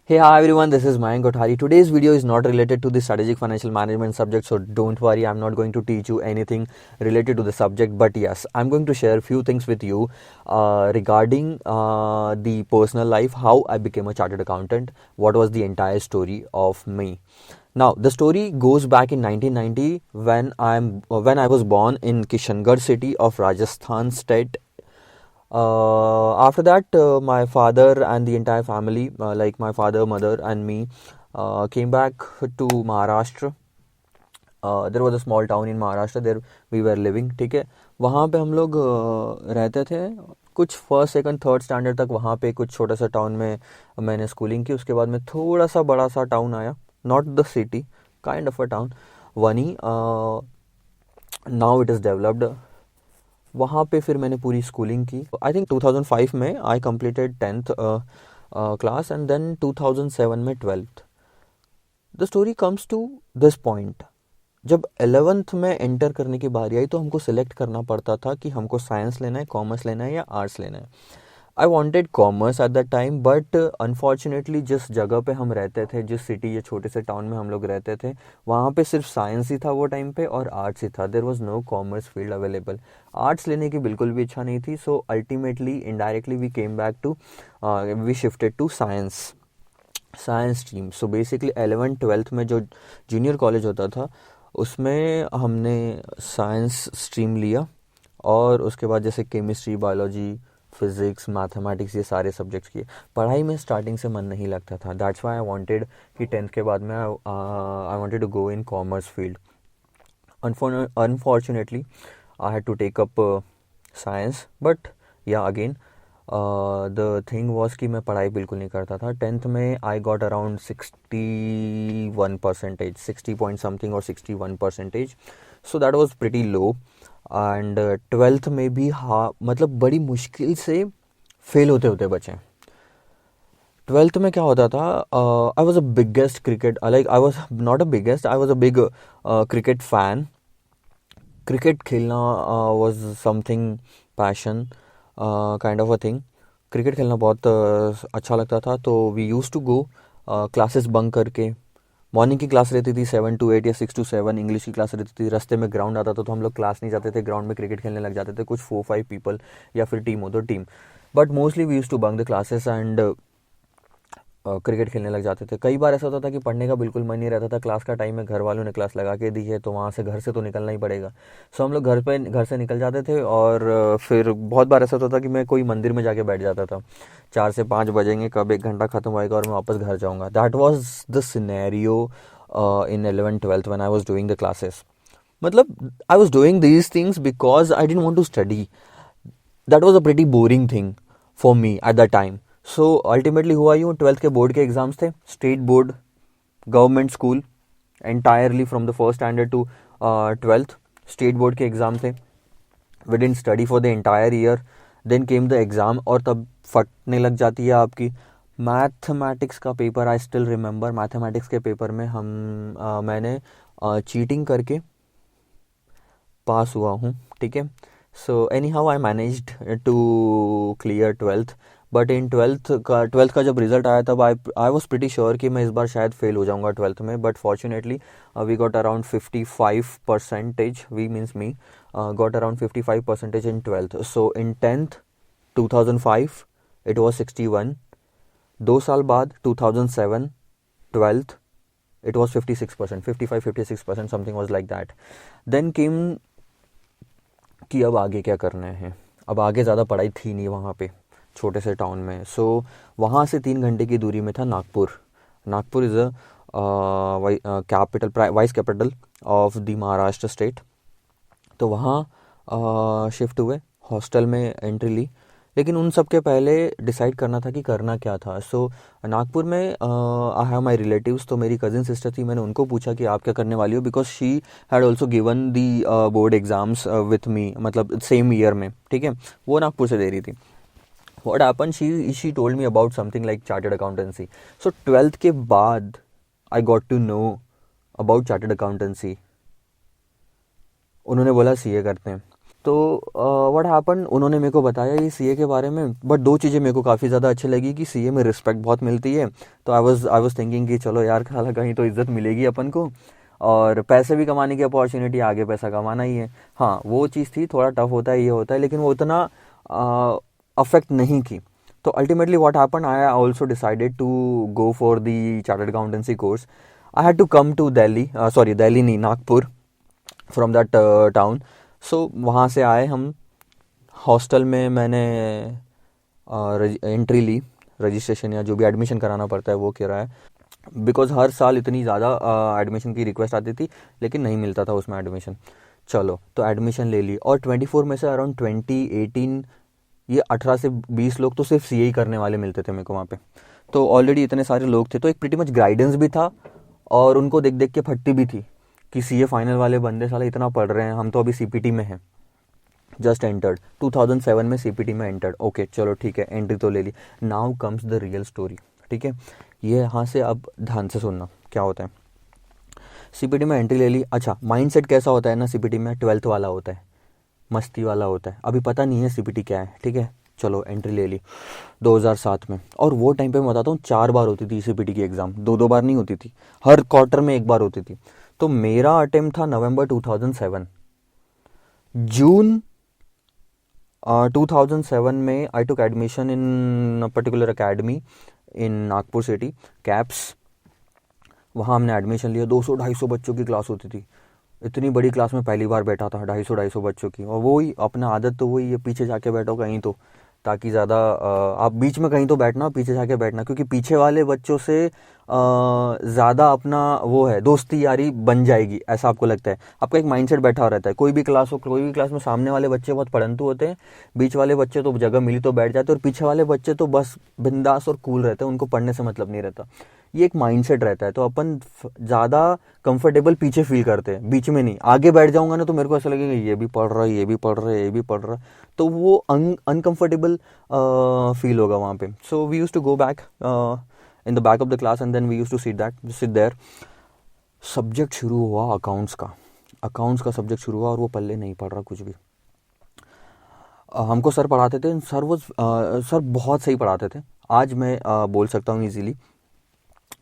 Hey, hi everyone, this is Mayank Kothari. Today's video is not related to the strategic financial management subject, so don't worry, I'm not going to teach you anything related to the subject. But yes, I'm going to share a few things with you regarding the personal life, how I became a chartered accountant, what was the entire story of me. Now, the story goes back in 1990 when I was born in Kishangarh city of Rajasthan state. After that, my father and the entire family, like my father, mother, and me, came back to Maharashtra. There was a small town in Maharashtra there we were living. ठीक है, वहाँ पे हम लोग रहते थे कुछ first second third standard तक. वहाँ पे कुछ छोटा सा टाउन में मैंने स्कूलिंग की. उसके बाद में थोड़ा सा बड़ा सा टाउन आया, not the city, kind of a town, वनी. Now it is developed. वहाँ पे फिर मैंने पूरी स्कूलिंग की. आई थिंक 2005 में I completed 10th class and then 2007 में 12th. The story comes to this point. जब 11th में एंटर करने की बारी आई तो हमको सिलेक्ट करना पड़ता था कि हमको साइंस लेना है, कॉमर्स लेना है या आर्ट्स लेना है. I wanted commerce at that time, but unfortunately जिस जगह पे हम रहते थे, जिस सिटी या छोटे से टाउन में हम लोग रहते थे, वहाँ पे सिर्फ साइंस ही था वो टाइम पे और आर्ट्स ही था. There was no commerce field available. Arts लेने की बिल्कुल भी इच्छा नहीं थी. So ultimately indirectly we came back to we shifted to science stream. So basically 11th-12th में जो जूनियर कॉलेज होता था उसमें हमने साइंस स्ट्रीम लिया. और उसके बाद जैसे केमिस्ट्री, बायोलॉजी, फिज़िक्स, मैथमेटिक्स, ये सारे सब्जेक्ट्स किए. पढ़ाई में स्टार्टिंग से मन नहीं लगता था. दैट्स व्हाई आई वांटेड कि 10th के बाद में I wanted to go in commerce field. Unfortunately I had to take up science. But yeah again the thing was कि मैं पढ़ाई बिल्कुल नहीं करता था. 10th में I got around 61%, 60 point something और 61%. So that was pretty low. And 12th में भी मतलब बड़ी मुश्किल से फेल होते होते बचे. 12th में क्या होता था, I was a biggest cricket, like I was not a biggest, I was a big cricket fan. Cricket खेलना was something passion kind of a thing. Cricket खेलना बहुत अच्छा लगता था. तो we use to go classes bunk करके. Morning की class रहती थी 7 to 8 या 6 to 7. इंग्लिश की क्लास रहती थी. रास्ते में ग्राउंड आता था तो हम लोग क्लास नहीं जाते थे, ग्राउंड में क्रिकेट खेलने लग जाते थे. कुछ 4-5 पीपल या फिर टीम हो तो team. But mostly we use to bunk the classes and cricket खेलने लग जाते थे. कई बार ऐसा होता था कि पढ़ने का बिल्कुल मन नहीं रहता था. क्लास का टाइम में घर वालों ने क्लास लगा के दी है तो वहाँ से घर से तो निकलना ही पड़ेगा. सो हम लोग घर से निकल जाते थे. और फिर बहुत बार ऐसा होता था कि मैं कोई मंदिर में जाके बैठ जाता था. 4 से 5 बजेंगे, कब 1 घंटा खत्म होएगा और मैं वापस घर जाऊँगा. That was the scenario in 11th-12th when I was doing the classes. मतलब I was doing these things because I didn't want to study. That was a pretty boring thing for me at that time. So ultimately हुआ यूँ, 12th के board के exams थे, state board, government school, entirely from the first standard to 12th. State board के exam थे. We didn't study for the entire year. Then came the exam और तब फटने लग जाती है आपकी. मैथमेटिक्स का paper I still remember. Mathematics के पेपर में मैंने चीटिंग करके पास हुआ हूँ. ठीक है. So anyhow I managed to clear 12th. But in 12th का जब रिजल्ट आया तब आई वॉज प्रिटी श्योर कि मैं इस बार शायद फेल हो जाऊँगा 12th में. But fortunately we got around 55%. We means me got around 55% in 12th. So in 10th 2005 it was 61. 2 साल बाद 2007 12th it was 56%, 55-56%, something was like that. Then came कि अब आगे क्या करना है. अब आगे ज़्यादा पढ़ाई थी नहीं वहाँ पे छोटे से टाउन में. सो वहाँ से 3 घंटे की दूरी में था Nagpur. Nagpur is a capital, vice capital of the Maharashtra state. तो वहाँ शिफ्ट हुए, हॉस्टल में एंट्री ली. लेकिन उन सब के पहले डिसाइड करना था कि करना क्या था. सो नागपुर में आई हैव माई रिलेटिव्स. तो मेरी कज़िन सिस्टर थी. मैंने उनको पूछा कि आप क्या करने वाली हो, because she had also given the board exams with me, मतलब सेम ईयर में. ठीक है, वो नागपुर से दे रही थी. What happen, she told me about something like chartered accountancy. So 12th के बाद I got to know about chartered accountancy. उन्होंने बोला सीए करते हैं. तो व्हाट हैपन, उन्होंने मेरे को बताया ये सीए के बारे में, बट दो चीज़ें मेरे को काफ़ी ज़्यादा अच्छी लगी कि सीए में रिस्पेक्ट बहुत मिलती है। तो आई वाज थिंकिंग कि चलो यार खाला कहीं तो इज्जत मिलेगी अपन को, और पैसे भी कमाने की अपॉर्चुनिटी, आगे पैसा कमाना ही है। हाँ वो चीज़ थी, थोड़ा टफ होता है ये होता है, लेकिन वो उतना अफेक्ट नहीं की। तो ultimately what happen, I also decided to go for the chartered accountancy course. I had to come to Delhi, sorry Delhi नहीं, Nagpur, from that town. So वहाँ से आए हम, हॉस्टल में मैंने एंट्री ली, रजिस्ट्रेशन या जो भी एडमिशन कराना पड़ता है वो कराया, बिकॉज हर साल इतनी ज़्यादा एडमिशन की रिक्वेस्ट आती थी, लेकिन नहीं मिलता था उसमें एडमिशन। चलो तो एडमिशन ले ली, और 24 में से अराउंड 18 ये 18 से 20 लोग तो सिर्फ सीए ही करने वाले मिलते थे मेरे को वहाँ पे। तो ऑलरेडी इतने सारे लोग थे, तो एक प्रीटी मच गाइडेंस भी था, और उनको देख देख के फटती भी थी कि सीए फाइनल वाले बंदे साले इतना पढ़ रहे हैं, हम तो अभी सीपीटी में हैं, जस्ट एंटर्ड 2007 में सीपीटी में एंटर्ड। ओके चलो ठीक है, एंट्री तो ले ली। Now comes the real story, ठीक है, ये यहाँ से अब ध्यान से सुनना क्या होता है। सीपीटी में एंट्री ले ली। अच्छा, माइंडसेट कैसा होता है ना, सीपीटी में 12th वाला होता है, मस्ती वाला होता है, अभी पता नहीं है सीपीटी क्या है, ठीक है। चलो एंट्री ले ली 2007 में, और वो टाइम पे मैं बताता हूँ 4 बार होती थी सीपीटी की एग्ज़ाम, 2 बार नहीं होती थी, हर क्वार्टर में 1 बार होती थी। तो मेरा अटेम्प्ट था नवंबर 2007। जून 2007 में I took admission in particular academy in Nagpur city, CAPS. वहाँ हमने एडमिशन लिया, 200-250 बच्चों की क्लास होती थी। इतनी बड़ी क्लास में पहली बार बैठा था, 250-250 बच्चों की, और वही अपना आदत तो वही है, पीछे जाके बैठो कहीं तो, ताकि ज़्यादा आप बीच में कहीं तो बैठना, पीछे जाके बैठना, क्योंकि पीछे वाले बच्चों से ज़्यादा अपना वो है, दोस्ती यारी बन जाएगी, ऐसा आपको लगता है। आपका एक माइंडसेट बैठा रहता है, कोई भी क्लास हो, कोई भी क्लास में सामने वाले बच्चे बहुत पढ़ंतु होते हैं, बीच वाले बच्चे तो जगह मिली तो बैठ जाते हैं, और पीछे वाले बच्चे तो बस बिंदास और कूल रहते हैं, उनको पढ़ने से मतलब नहीं रहता। ये एक माइंडसेट रहता है, तो अपन ज़्यादा कंफर्टेबल पीछे फील करते हैं, बीच में नहीं। आगे बैठ जाऊंगा ना तो मेरे को ऐसा लगेगा ये भी पढ़ रहा है, ये भी पढ़ रहा है, ये भी पढ़ रहा है, तो वो अनकंफर्टेबल फील होगा वहाँ पे। So we use to go back in the back of the class, and then we use to sit there. Subject शुरू हुआ अकाउंट्स का सब्जेक्ट शुरू हुआ, और वो पल्ले नहीं पढ़ रहा कुछ भी। हमको सर पढ़ाते थे, सर बहुत सही पढ़ाते थे, आज मैं बोल सकता हूँ ईजीली।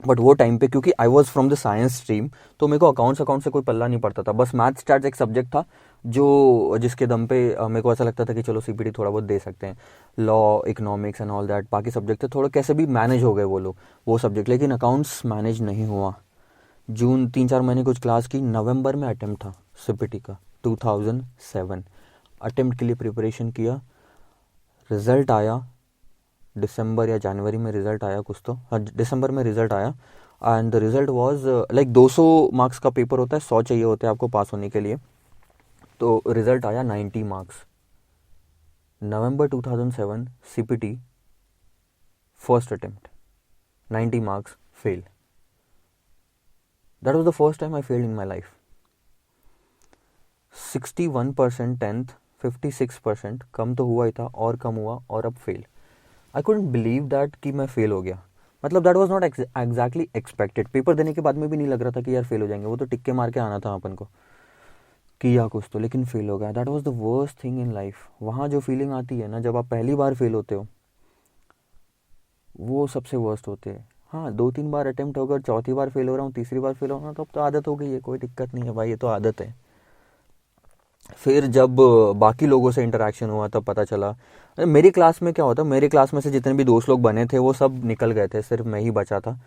बट वो टाइम पे क्योंकि I was from the science stream, तो मेरे को अकाउंट्स से कोई पल्ला नहीं पड़ता था। बस मैथ स्टैट्स एक सब्जेक्ट था जो जिसके दम पे मेरे को ऐसा लगता था कि चलो सीपीटी थोड़ा बहुत दे सकते हैं, law, economics and all that. बाकी सब्जेक्ट थे थोड़े कैसे भी मैनेज हो गए वो लोग, वो सब्जेक्ट, लेकिन अकाउंट्स मैनेज नहीं हुआ। जून 3-4 महीने कुछ क्लास की, नवंबर में अटेम्प्ट था सीपीटी का 2007। अटेम्प्ट के लिए प्रिपरेशन किया, रिजल्ट आया दिसंबर या जनवरी में, रिजल्ट आया कुछ तो, हाँ दिसंबर में रिजल्ट आया। And the result was like 200 marks का पेपर होता है, 100 चाहिए होते हैं आपको पास होने के लिए। तो रिजल्ट आया 90 marks, November 2007, CPT first attempt, 90 marks, fail. That was the first time I failed in my life. 61% 10th, 56%, कम तो हुआ ही था, और कम हुआ, और अब fail. I couldn't believe that कि मैं फेल हो गया, मतलब that was not exactly expected. Paper देने के बाद में भी नहीं लग रहा था कि यार फेल हो जाएंगे, वो तो टिक्के मार के आना था अपन को, किया कुछ तो, लेकिन फेल हो गया। That was the worst thing in life. वहाँ जो फीलिंग आती है ना जब आप पहली बार फेल होते हो, वो सबसे वर्स्ट होते हैं। हाँ 2-3 बार अटेम्प्ट होकर, चौथी बार फेल हो रहा हूँ, तीसरी बार फेल हो रहा हूँ, तो अब तो आदत हो गई है, कोई दिक्कत नहीं है भाई, ये तो आदत है। फिर जब बाकी लोगों से इंटरेक्शन हुआ तब पता चला। मेरी क्लास में क्या होता, मेरी क्लास में से जितने भी दोस्त लोग बने थे वो सब निकल गए थे, सिर्फ मैं ही बचा था,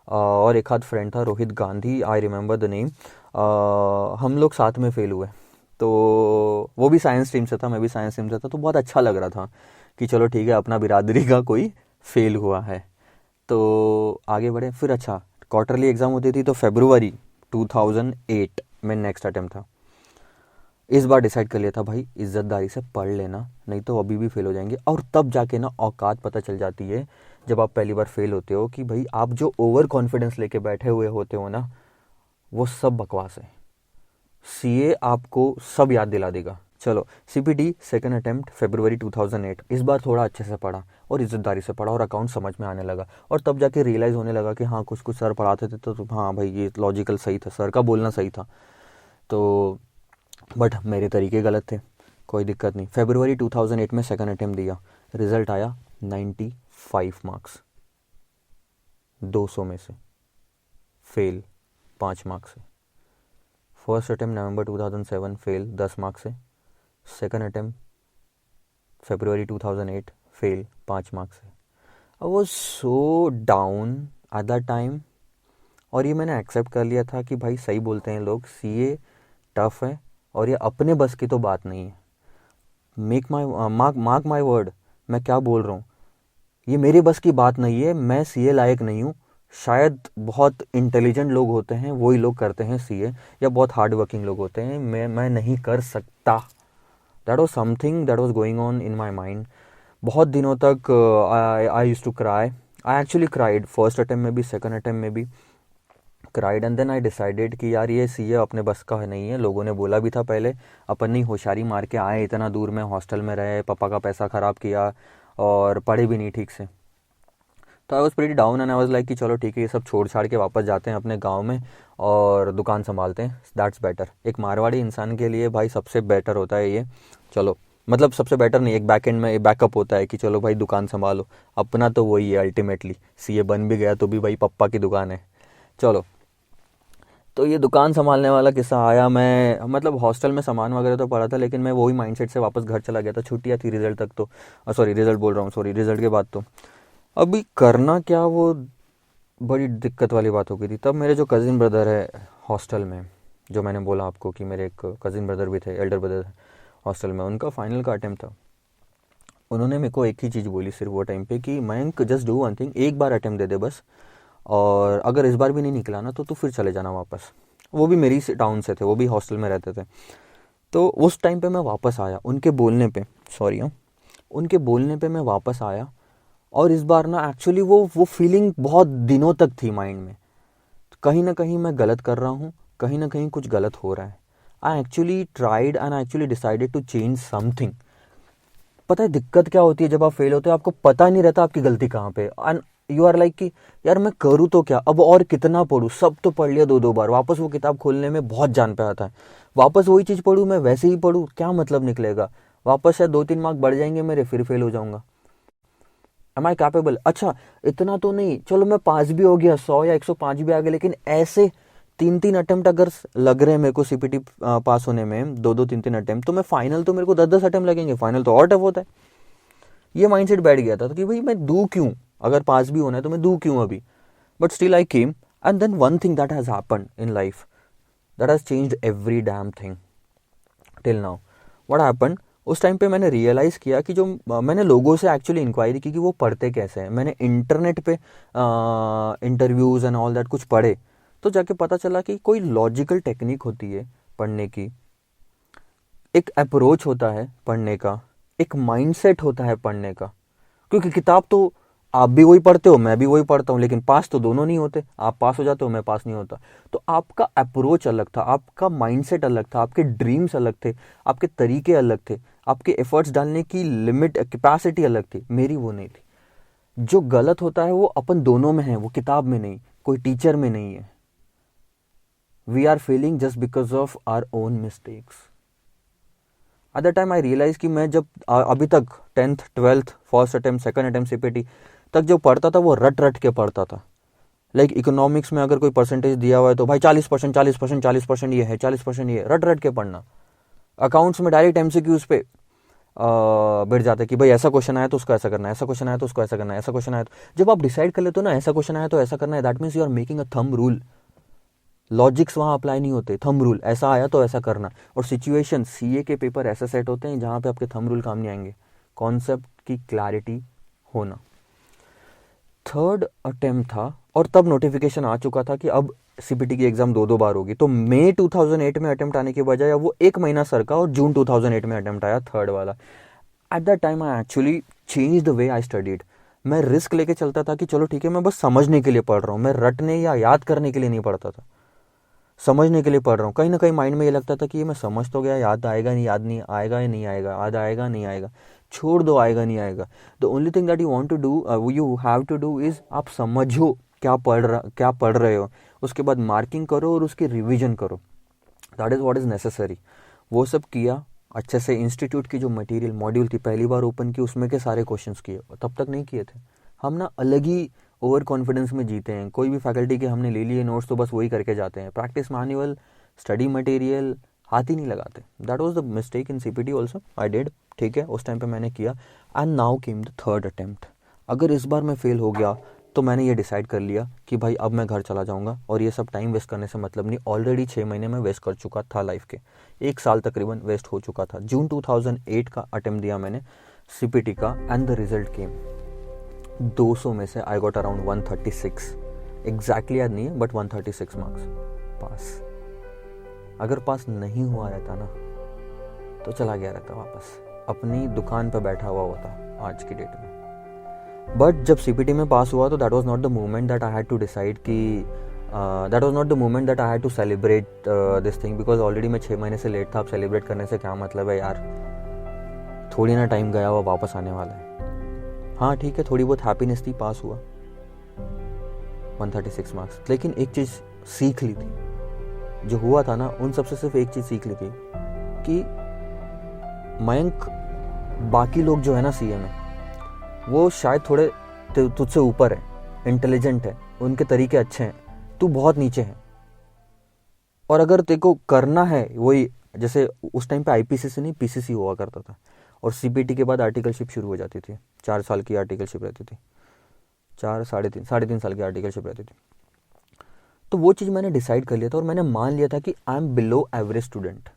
और एक आध फ्रेंड था, Rohit Gandhi, I remember the name. हम लोग साथ में फेल हुए, तो वो भी साइंस स्ट्रीम से था, मैं भी साइंस स्ट्रीम से था, तो बहुत अच्छा लग रहा था कि चलो ठीक है, अपना बिरादरी का कोई फेल हुआ है। तो आगे बढ़े फिर। अच्छा, क्वार्टरली एग्ज़ाम होती थी, तो फरवरी 2008 में नेक्स्ट अटेम्प्ट था। इस बार डिसाइड कर लिया था भाई, इज्जतदारी से पढ़ लेना, नहीं तो अभी भी फेल हो जाएंगे। और तब जाके ना औकात पता चल जाती है जब आप पहली बार फेल होते हो, कि भाई आप जो ओवर कॉन्फिडेंस लेके बैठे हुए होते हो ना, वो सब बकवास है। सीए आपको सब याद दिला देगा। चलो, सीपीटी सेकंड अटेम्प्ट फरवरी 2008। इस बार थोड़ा अच्छे से पढ़ा और इज्जतदारी से पढ़ा, और अकाउंट समझ में आने लगा, और तब जाके रियलाइज़ होने लगा कि हाँ कुछ कुछ सर पढ़ाते थे तो हाँ भाई ये लॉजिकल सही था, सर का बोलना सही था। तो बट मेरे तरीके गलत थे, कोई दिक्कत नहीं। फरवरी 2008 में सेकंड अटेम्प्ट दिया, रिजल्ट आया 95 मार्क्स, 200 में से फेल 5 मार्क्स से। फर्स्ट अटेम्प्ट नवंबर 2007 फेल 10 मार्क्स से। सेकंड अटेम्प्ट फरवरी 2008 फेल 5 मार्क्स से। आई was so down at that time, और ये मैंने एक्सेप्ट कर लिया था कि भाई सही बोलते हैं लोग, सीए टफ है और ये अपने बस की तो बात नहीं है। मार्क माई वर्ड, मैं क्या बोल रहा हूँ, ये मेरे बस की बात नहीं है, मैं सीए लायक नहीं हूँ। शायद बहुत इंटेलिजेंट लोग होते हैं वही लोग करते हैं सीए, या बहुत हार्ड वर्किंग लोग होते हैं, मैं नहीं कर सकता। That was something that was going on in my mind. बहुत दिनों तक I use to cry. I actually cried first attempt में भी, सेकंड अटेम्प्ट में भी cried, and then I decided कि यार ये सीए अपने बस का नहीं है। लोगों ने बोला भी था पहले, अपन नहीं होशियारी मार के आए इतना दूर में, हॉस्टल में रहे, पापा का पैसा ख़राब किया और पढ़े भी नहीं ठीक से। तो I was pretty down and I was like कि चलो ठीक है, ये सब छोड़ छाड़ के वापस जाते हैं अपने गांव में और दुकान संभालते हैं, दैट्स बेटर। एक मारवाड़ी इंसान के लिए भाई सबसे बेटर होता है ये। चलो मतलब सबसे बेटर नहीं, एक बैक एंड में बैकअप होता है कि चलो भाई दुकान संभालो, अपना तो वही है अल्टीमेटली। सीए बन भी गया तो भी भाई पप्पा की दुकान है। चलो, तो ये दुकान संभालने वाला किस्सा आया। मैं मतलब हॉस्टल में सामान वगैरह तो पड़ा था, लेकिन मैं वही माइंडसेट से वापस घर चला गया था। छुट्टियाँ थी रिजल्ट तक तो, सॉरी रिजल्ट बोल रहा हूँ, सॉरी रिजल्ट के बाद तो। अभी करना क्या, वो बड़ी दिक्कत वाली बात हो गई थी। तब मेरे जो कज़िन ब्रदर है हॉस्टल में, जो मैंने बोला आपको कि मेरे एक कज़िन ब्रदर भी थे, एल्डर ब्रदर हॉस्टल में, उनका फाइनल का अटेम्प्ट था। उन्होंने मेरे को एक ही चीज़ बोली सिर्फ वो टाइम पे कि Mayank just do one thing, एक बार अटेम्प्ट दे दे बस, और अगर इस बार भी नहीं निकला ना तो फिर चले जाना वापस। वो भी मेरी टाउन से थे, वो भी हॉस्टल में रहते थे। तो उस टाइम पे मैं वापस आया उनके बोलने पे, सॉरी हाँ, उनके बोलने पे मैं वापस आया। और इस बार ना एक्चुअली वो फीलिंग बहुत दिनों तक थी माइंड में, कहीं ना कहीं मैं गलत कर रहा हूँ, कहीं ना कहीं कुछ गलत हो रहा है। I actually tried and I actually decided to change something. पता है दिक्कत क्या होती है, जब आप फेल होते हो आपको पता नहीं रहता आपकी गलती कहाँ पे, एंड यू आर लाइक कि यार मैं करूँ तो क्या, अब और कितना पढ़ूँ, सब तो पढ़ लिया 2-2 बार, वापस वो किताब खोलने में बहुत जान पे आता है। वापस वही चीज़ पढ़ूँ, मैं वैसे ही पढ़ूँ, क्या मतलब निकलेगा, वापस शायद 2-3 मार्क बढ़ जाएंगे मेरे, फिर फेल हो जाऊंगा। एम आई कैपेबल, अच्छा इतना तो नहीं, चलो मैं पास भी हो गया, 100 या 105 भी आ गए, लेकिन ऐसे 3-3 अटेम्प्ट अगर लग रहे हैं मेरे को सीपीटी पास होने में, 2-2 3-3 अटेम्प्ट, तो मैं फाइनल तो मेरे को 10-10 अटेम्प्ट लगेंगे, फाइनल तो और टफ होता है। ये माइंडसेट बैठ गया था कि भाई मैं दूँ क्यों, अगर पास भी होना है तो मैं दूँ क्यों अभी। But still I came, and then one thing that has happened in life, that has changed every damn thing till now. What happened, उस टाइम पे मैंने रियलाइज़ किया कि जो मैंने लोगों से एक्चुअली इंक्वायरी की कि वो पढ़ते कैसे हैं। मैंने इंटरनेट पे इंटरव्यूज़ एंड ऑल दैट कुछ पढ़े, तो जाके पता चला कि कोई लॉजिकल टेक्निक होती है पढ़ने की, एक अप्रोच होता है पढ़ने का, एक माइंडसेट होता है पढ़ने का। क्योंकि किताब तो आप भी वही पढ़ते हो, मैं भी वही पढ़ता हूँ, लेकिन पास तो दोनों नहीं होते। आप पास हो जाते हो, मैं पास नहीं होता। तो आपका अप्रोच अलग था, आपका माइंडसेट अलग था, आपके ड्रीम्स अलग थे, आपके तरीके अलग थे, आपके एफर्ट्स डालने की लिमिट कैपेसिटी अलग थी, मेरी वो नहीं थी। जो गलत होता है वो अपन दोनों में है, वो किताब में नहीं, कोई टीचर में नहीं है। We are failing just because of our own mistakes. At the time I realise कि मैं जब अभी तक 10th 12th first attempt second attempt CPT तक जो पढ़ता था वो रट रट के पढ़ता था। लाइक इकोनॉमिक्स में अगर कोई परसेंटेज दिया हुआ है तो भाई 40% 40% 40% ये है, 40% ये, रट रट के पढ़ना। अकाउंट्स में डायरेक्ट एमसीक्यूज पे बैठ जाते कि भाई ऐसा क्वेश्चन आया तो उसको ऐसा करना है, ऐसा क्वेश्चन आया तो उसको ऐसा करना है, ऐसा क्वेश्चन आया तो, जब आप डिसाइड कर लेते हो ना ऐसा क्वेश्चन आया तो ऐसा करना है, that means you are making a thumb rule. Logics वहाँ अप्लाई नहीं होते, थंब रूल, ऐसा आया तो ऐसा करना। और सिचुएशन, सीए के पेपर ऐसे सेट होते हैं जहाँ पे आपके थंब रूल काम नहीं आएंगे, कॉन्सेप्ट की क्लैरिटी होना। थर्ड अटेम्प्ट था और तब नोटिफिकेशन आ चुका था कि अब सीपीटी की एग्जाम 2-2 बार होगी। तो मई 2008 में अटेम्प्ट आने के बजाय वो 1 महीना सर का और जून 2008 में अटेम्प्ट आया थर्ड वाला। At that time I actually change the way I studied. मैं रिस्क लेके चलता था कि चलो ठीक है मैं बस समझने के लिए पढ़ रहा हूँ, मैं रटने या याद करने के लिए नहीं पढ़ता था, समझने के लिए पढ़ रहा हूँ। कहीं ना कहीं माइंड में ये लगता था कि ये मैं समझ तो गया, याद आएगा नहीं, याद नहीं आएगा या नहीं आएगा, याद आएगा नहीं आएगा, छोड़ दो, आएगा नहीं आएगा। The only thing that you want to do, you have to do is, आप समझो क्या पढ़ रहे हो, उसके बाद मार्किंग करो और उसकी रिविजन करो। That is what is necessary. वो सब किया अच्छे से इंस्टीट्यूट की जो मटेरियल मॉड्यूल थी पहली बार ओपन की, उसमें के सारे क्वेश्चंस किए, तब तक नहीं किए थे। हम ना अलग ही ओवर कॉन्फिडेंस में जीते हैं। कोई भी फैकल्टी के हमने ले लिए नोट्स तो बस वही करके जाते हैं, प्रैक्टिस मैनुअल स्टडी मटेरियल हाथ ही नहीं लगाते। That was the mistake in CPT also, I did. ठीक है, उस टाइम पे मैंने किया। And now came the third attempt. अगर इस बार मैं फेल हो गया तो मैंने ये डिसाइड कर लिया कि भाई अब मैं घर चला जाऊंगा और ये सब टाइम वेस्ट करने से मतलब नहीं। ऑलरेडी 6 महीने में वेस्ट कर चुका था लाइफ के, 1 साल तकरीबन वेस्ट हो चुका था। जून 2008 का अटेम्प्ट दिया मैंने सीपीटी का, एंड द रिजल्ट केम 200 में से आई गॉट अराउंड 136। एग्जैक्टली याद नहीं है बट 136 मार्क्स, पास। अगर पास नहीं हुआ रहता ना तो चला गया रहता वापस, अपनी दुकान पर बैठा हुआ होता आज की डेट में। बट जब सीपीटी में पास हुआ तो that was not the moment that I had to decide कि that was not the moment that I had to celebrate this thing, because already मैं 6 महीने से लेट था। अब सेलिब्रेट करने से क्या मतलब है यार, थोड़ी ना टाइम गया हुआ वापस आने वाला है। हाँ ठीक है, थोड़ी बहुत हैप्पीनेस थी, पास हुआ 136 मार्क्स। लेकिन एक चीज़ सीख ली थी, जो हुआ था ना उन सबसे सिर्फ एक चीज़ सीख ली थी कि मयंक, बाकी लोग जो है ना सीए में, वो शायद थोड़े तुझसे ऊपर है, इंटेलिजेंट है, उनके तरीके अच्छे हैं, तू बहुत नीचे है। और अगर तेरे को करना है वही, जैसे उस टाइम पे आईपीसीसी नहीं पीसीसी हुआ करता था, और सीपीटी के बाद आर्टिकलशिप शुरू हो जाती थी। 4 साल की आर्टिकलशिप रहती थी, 3.5 साल की आर्टिकलशिप रहती थी। तो वो चीज़ मैंने डिसाइड कर लिया था और मैंने मान लिया था कि I am below average student.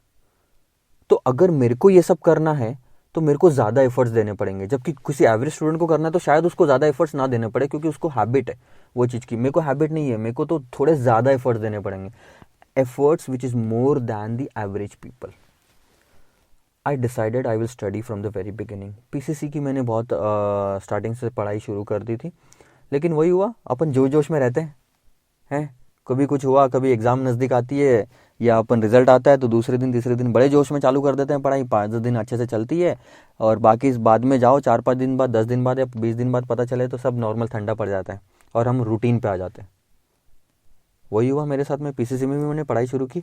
तो अगर मेरे को ये सब करना है तो मेरे को ज़्यादा एफर्ट्स देने पड़ेंगे, जबकि किसी एवरेज स्टूडेंट को करना है तो शायद उसको ज़्यादा एफर्ट्स ना देने पड़े, क्योंकि उसको हैबिट है वो चीज़ की। मेरे को हैबिट नहीं है, मेरे को तो थोड़े ज़्यादा एफर्ट्स देने पड़ेंगे, efforts which is more than the average people. I decided I will study from the very beginning. PCC की मैंने बहुत स्टार्टिंग से पढ़ाई शुरू कर दी थी, लेकिन वही हुआ, अपन जोश जोश में रहते हैं, कभी कुछ हुआ, कभी एग्ज़ाम नज़दीक आती है या अपन रिजल्ट आता है तो दूसरे दिन तीसरे दिन बड़े जोश में चालू कर देते हैं पढ़ाई। 5-10 दिन अच्छे से चलती है और बाकी इस बाद में जाओ 4-5 दिन बाद, 10 दिन बाद या 20 दिन बाद पता चले तो सब नॉर्मल ठंडा पड़ जाता है और हम रूटीन पे आ जाते हैं। वही हुआ मेरे साथ में। पीसीसी में भी मैंने पढ़ाई शुरू की,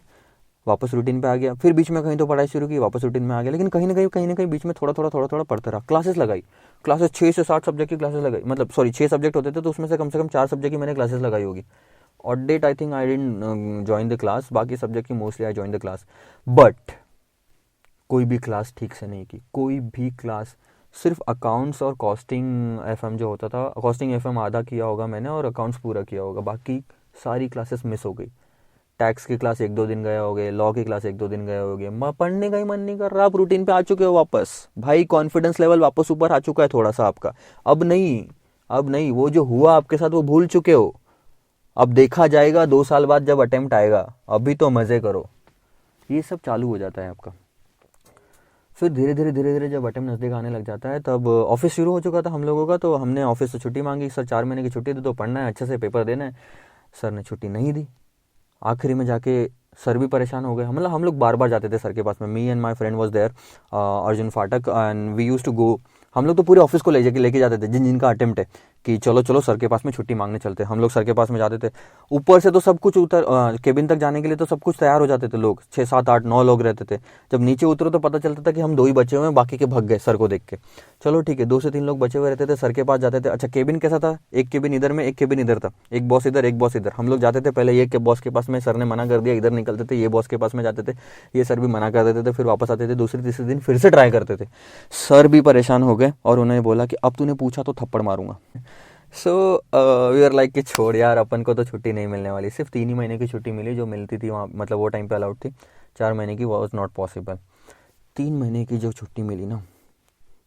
वापस रूटीन पे आ गया, फिर बीच में कहीं तो पढ़ाई शुरू की, वापस रूटीन में आ गया। लेकिन कहीं ना कहीं बीच में थोड़ा थोड़ा पढ़ता रहा। क्लासेस लगाई, क्लासेस 6 से 7 सब्जेक्ट की क्लासेस लगाई, मतलब सॉरी 6 सब्जेक्ट होते थे तो उसमें से कम 4 सब्जेक्ट की मैंने क्लासेस लगाई होगी। Odd date I think I didn't join the class, बाकी सब्जेक्ट की mostly I join the class. But कोई भी क्लास ठीक से नहीं की, कोई भी क्लास। सिर्फ अकाउंट्स और कॉस्टिंग एफएम जो होता था, कॉस्टिंग एफएम आधा किया होगा मैंने और अकाउंट्स पूरा किया होगा, बाकी सारी क्लासेस मिस हो गई। टैक्स की क्लास 1-2 दिन गए होगे, लॉ की क्लास 1-2 दिन गए होगे, पढ़ने का ही मन नहीं कर रहा। आप रूटीन पे आ चुके हो वापस, भाई कॉन्फिडेंस लेवल वापस ऊपर आ चुका है थोड़ा सा आपका। अब नहीं, वो जो हुआ आपके साथ वो भूल चुके हो। अब देखा जाएगा 2 साल बाद जब अटेम्प्ट आएगा, अभी तो मज़े करो। ये सब चालू हो जाता है आपका। फिर धीरे धीरे जब अटेम्प्ट नज़दीक आने लग जाता है तब ऑफिस शुरू हो चुका था हम लोगों का। तो हमने ऑफिस से छुट्टी मांगी, सर 4 महीने की छुट्टी दे दो, पढ़ना है अच्छे से, पेपर देना है। सर ने छुट्टी नहीं दी। आखिरी में जाके सर भी परेशान हो गए। मतलब हम लोग बार बार जाते थे सर के पास में। Me and my friend was there, Arjun Phatak, and we used to go. हम लोग तो पूरे ऑफिस को लेके जाते थे जिनका अटेम्प्ट है कि चलो सर के पास में छुट्टी मांगने चलते। हम लोग सर के पास में जाते थे। ऊपर से तो सब कुछ केबिन तक जाने के लिए तो सब कुछ तैयार हो जाते थे लोग, 6-7-8-9 लोग रहते थे। जब नीचे उतरो तो पता चलता था कि हम 2 ही बचे हुए हैं, बाकी के भग गए सर को देख के। चलो ठीक है, 2 से 3 लोग बचे हुए रहते थे, सर के पास जाते थे। अच्छा केबिन कैसा था, एक केबिन इधर में, एक केबिन इधर था, एक बॉस इधर एक बॉस इधर। हम लोग जाते थे पहले ये के बॉस के पास में, सर ने मना कर दिया, इधर निकलते थे, ये बॉस के पास में जाते थे, ये सर भी मना कर देते थे, फिर वापस आते थे। दूसरे तीसरे दिन फिर से ट्राई करते थे। सर भी परेशान हो गए और उन्होंने बोला कि अब तूने पूछा तो थप्पड़ मारूंगा। सो वी आर लाइक कि छोड़ यार, अपन को तो छुट्टी नहीं मिलने वाली। सिर्फ 3 ही महीने की छुट्टी मिली जो मिलती थी वहाँ, मतलब वो टाइम पे अलाउड थी। 4 महीने की वॉज नॉट पॉसिबल। 3 महीने की जो छुट्टी मिली ना,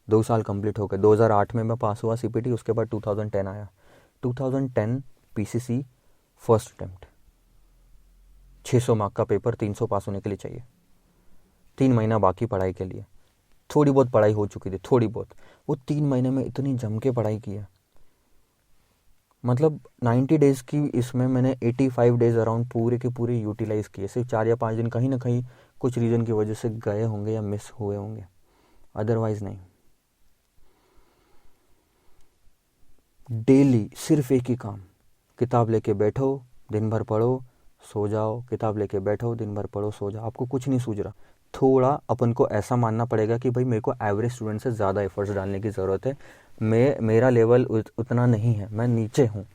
2 साल कंप्लीट हो गए। 2008 में मैं पास हुआ सीपीटी, उसके बाद 2010 आया। 2010 पीसीसी फर्स्ट अटेम्प्ट, 600 मार्क का पेपर, 300 पास होने के लिए चाहिए। 3 महीना बाकी पढ़ाई के लिए। थोड़ी बहुत पढ़ाई हो चुकी थी, थोड़ी बहुत। वो 3 महीने में इतनी जम के पढ़ाई की है, मतलब 90 डेज़ की इसमें मैंने 85 डेज़ अराउंड पूरे के पूरे यूटिलाइज़ किए। सिर्फ 4 या 5 दिन कहीं ना कहीं कुछ रीज़न की वजह से गए होंगे या मिस हुए होंगे, अदरवाइज़ नहीं। डेली सिर्फ एक ही काम, किताब लेके बैठो, दिन भर पढ़ो, सो जाओ, किताब लेके बैठो, दिन भर पढ़ो, सो जाओ। आपको कुछ नहीं सूझ रहा, थोड़ा अपन को ऐसा मानना पड़ेगा कि भाई मेरे को एवरेज स्टूडेंट से ज़्यादा एफर्ट्स डालने की ज़रूरत है, मेरा लेवल उतना नहीं है, मैं नीचे हूँ,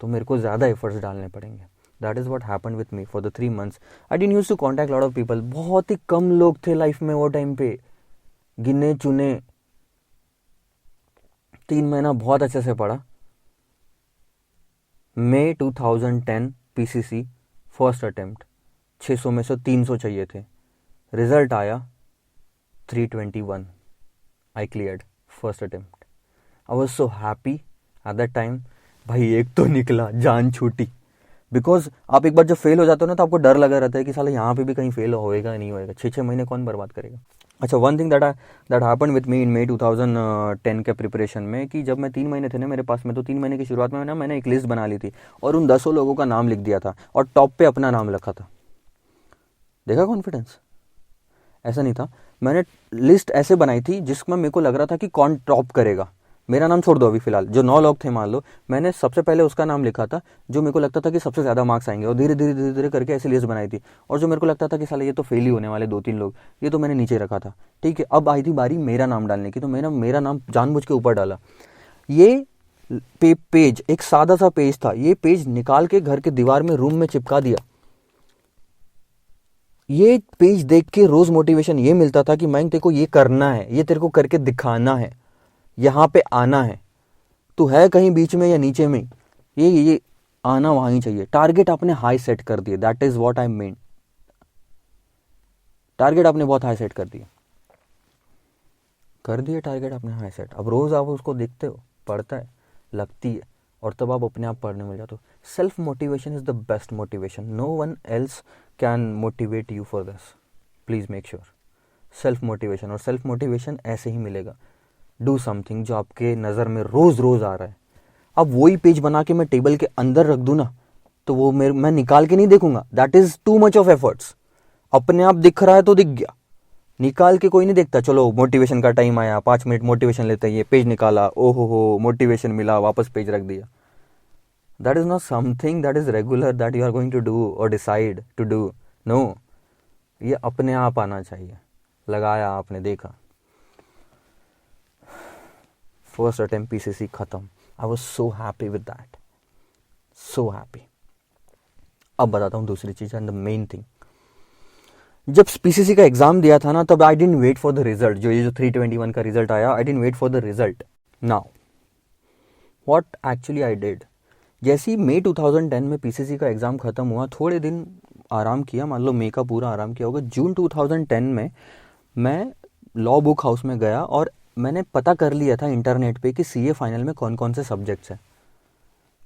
तो मेरे को ज़्यादा एफर्ट्स डालने पड़ेंगे. That is what happen with me for the 3 months. I didn't use to contact lot of people. बहुत ही कम लोग थे लाइफ में वो टाइम पे, गिने चुने. 3 महीना बहुत अच्छे से पढ़ा. मई 2010 पीसीसी फर्स्ट अटेम्प्ट. 600 में से 300 चाहिए थे. रिजल्ट आया 321. आई cleared first attempt. I was so happy at that time. भाई एक तो निकला, जान छूटी. बिकॉज आप एक बार जब फेल हो जाते हो ना, तो आपको डर लगा रहता है कि साला यहाँ पे भी कहीं फेल होएगा नहीं होएगा. 6 महीने कौन बर्बाद करेगा. अच्छा, one thing that happen with me in May 2010 के प्रिपरेशन में, कि जब मैं 3 महीने थे ना मेरे पास में, तो 3 महीने की शुरुआत में ना मैंने एक लिस्ट बना ली थी और उन 10 लोगों का नाम लिख दिया था और टॉप पे अपना नाम लिखा था. देखा कॉन्फिडेंस. ऐसा नहीं था, मैंने लिस्ट ऐसे बनाई थी जिसमें मेरे को लग रहा था कि कौन टॉप करेगा. मेरा नाम छोड़ दो अभी फिलहाल, जो 9 लोग थे मान लो, मैंने सबसे पहले उसका नाम लिखा था जो मेरे को लगता था कि सबसे ज़्यादा मार्क्स आएंगे, और धीरे धीरे धीरे धीरे करके ऐसी लिस्ट बनाई थी. और जो मेरे को लगता था कि साले ये तो फेल ही होने वाले 2-3 लोग, ये तो मैंने नीचे रखा था. ठीक है, अब आई थी बारी मेरा नाम डालने की, तो मेरा नाम जानबूझ के ऊपर डाला. ये पेज एक सादा सा पेज था, ये पेज निकाल के घर के दीवार में रूम में चिपका दिया. ये पेज देख के रोज मोटिवेशन ये मिलता था कि मैं तेरे को ये करना है, ये तेरे को करके दिखाना है, यहाँ पे आना है. तू है कहीं बीच में या नीचे में, ये आना वहां ही चाहिए. टारगेट आपने हाई सेट कर दिए. That is what I mean. Target आपने बहुत हाई सेट कर दिए टारगेट आपने हाई सेट. अब रोज आप उसको देखते हो, पढ़ता है, लगती है, और तब आप अपने आप पढ़ने मिल जाते हो. Self motivation is the best motivation. No one else can motivate you for this. Please make sure. Self motivation, और सेल्फ मोटिवेशन ऐसे ही मिलेगा. डू समथिंग जो आपके नज़र में रोज रोज आ रहा है. अब वही पेज बना के मैं टेबल के अंदर रख दूं ना, तो वो मैं निकाल के नहीं देखूंगा. That is to much of efforts. अपने आप दिख रहा है तो दिख गया, निकाल के कोई नहीं देखता. चलो मोटिवेशन का टाइम आया, 5 मिनट मोटिवेशन लेते हैं, ये पेज निकाला, ओहो हो मोटिवेशन मिला, वापस पेज रख दिया. That is not something that is regular that you are going to do और डिसाइड टू डू. नो, ये अपने आप आना चाहिए. लगाया आपने, देखा, फर्स्ट अटेम्प्ट पीसीसी खत्म. I was so happy with that, so happy. अब बताता हूँ दूसरी चीज एंड द मेन थिंग. जब पीसीसी का एग्जाम दिया था ना, तब I didn't wait for the result. जो 321 का रिजल्ट आया, I didn't wait for the result. Now what actually I did, जैसे ही मई 2010 में पीसीसी का एग्जाम खत्म हुआ, थोड़े दिन आराम किया, मान लो मई का पूरा आराम किया होगा. जून 2010 में मैं लॉ बुक हाउस में गया और मैंने पता कर लिया था इंटरनेट पे कि सीए फाइनल में कौन कौन से सब्जेक्ट्स हैं.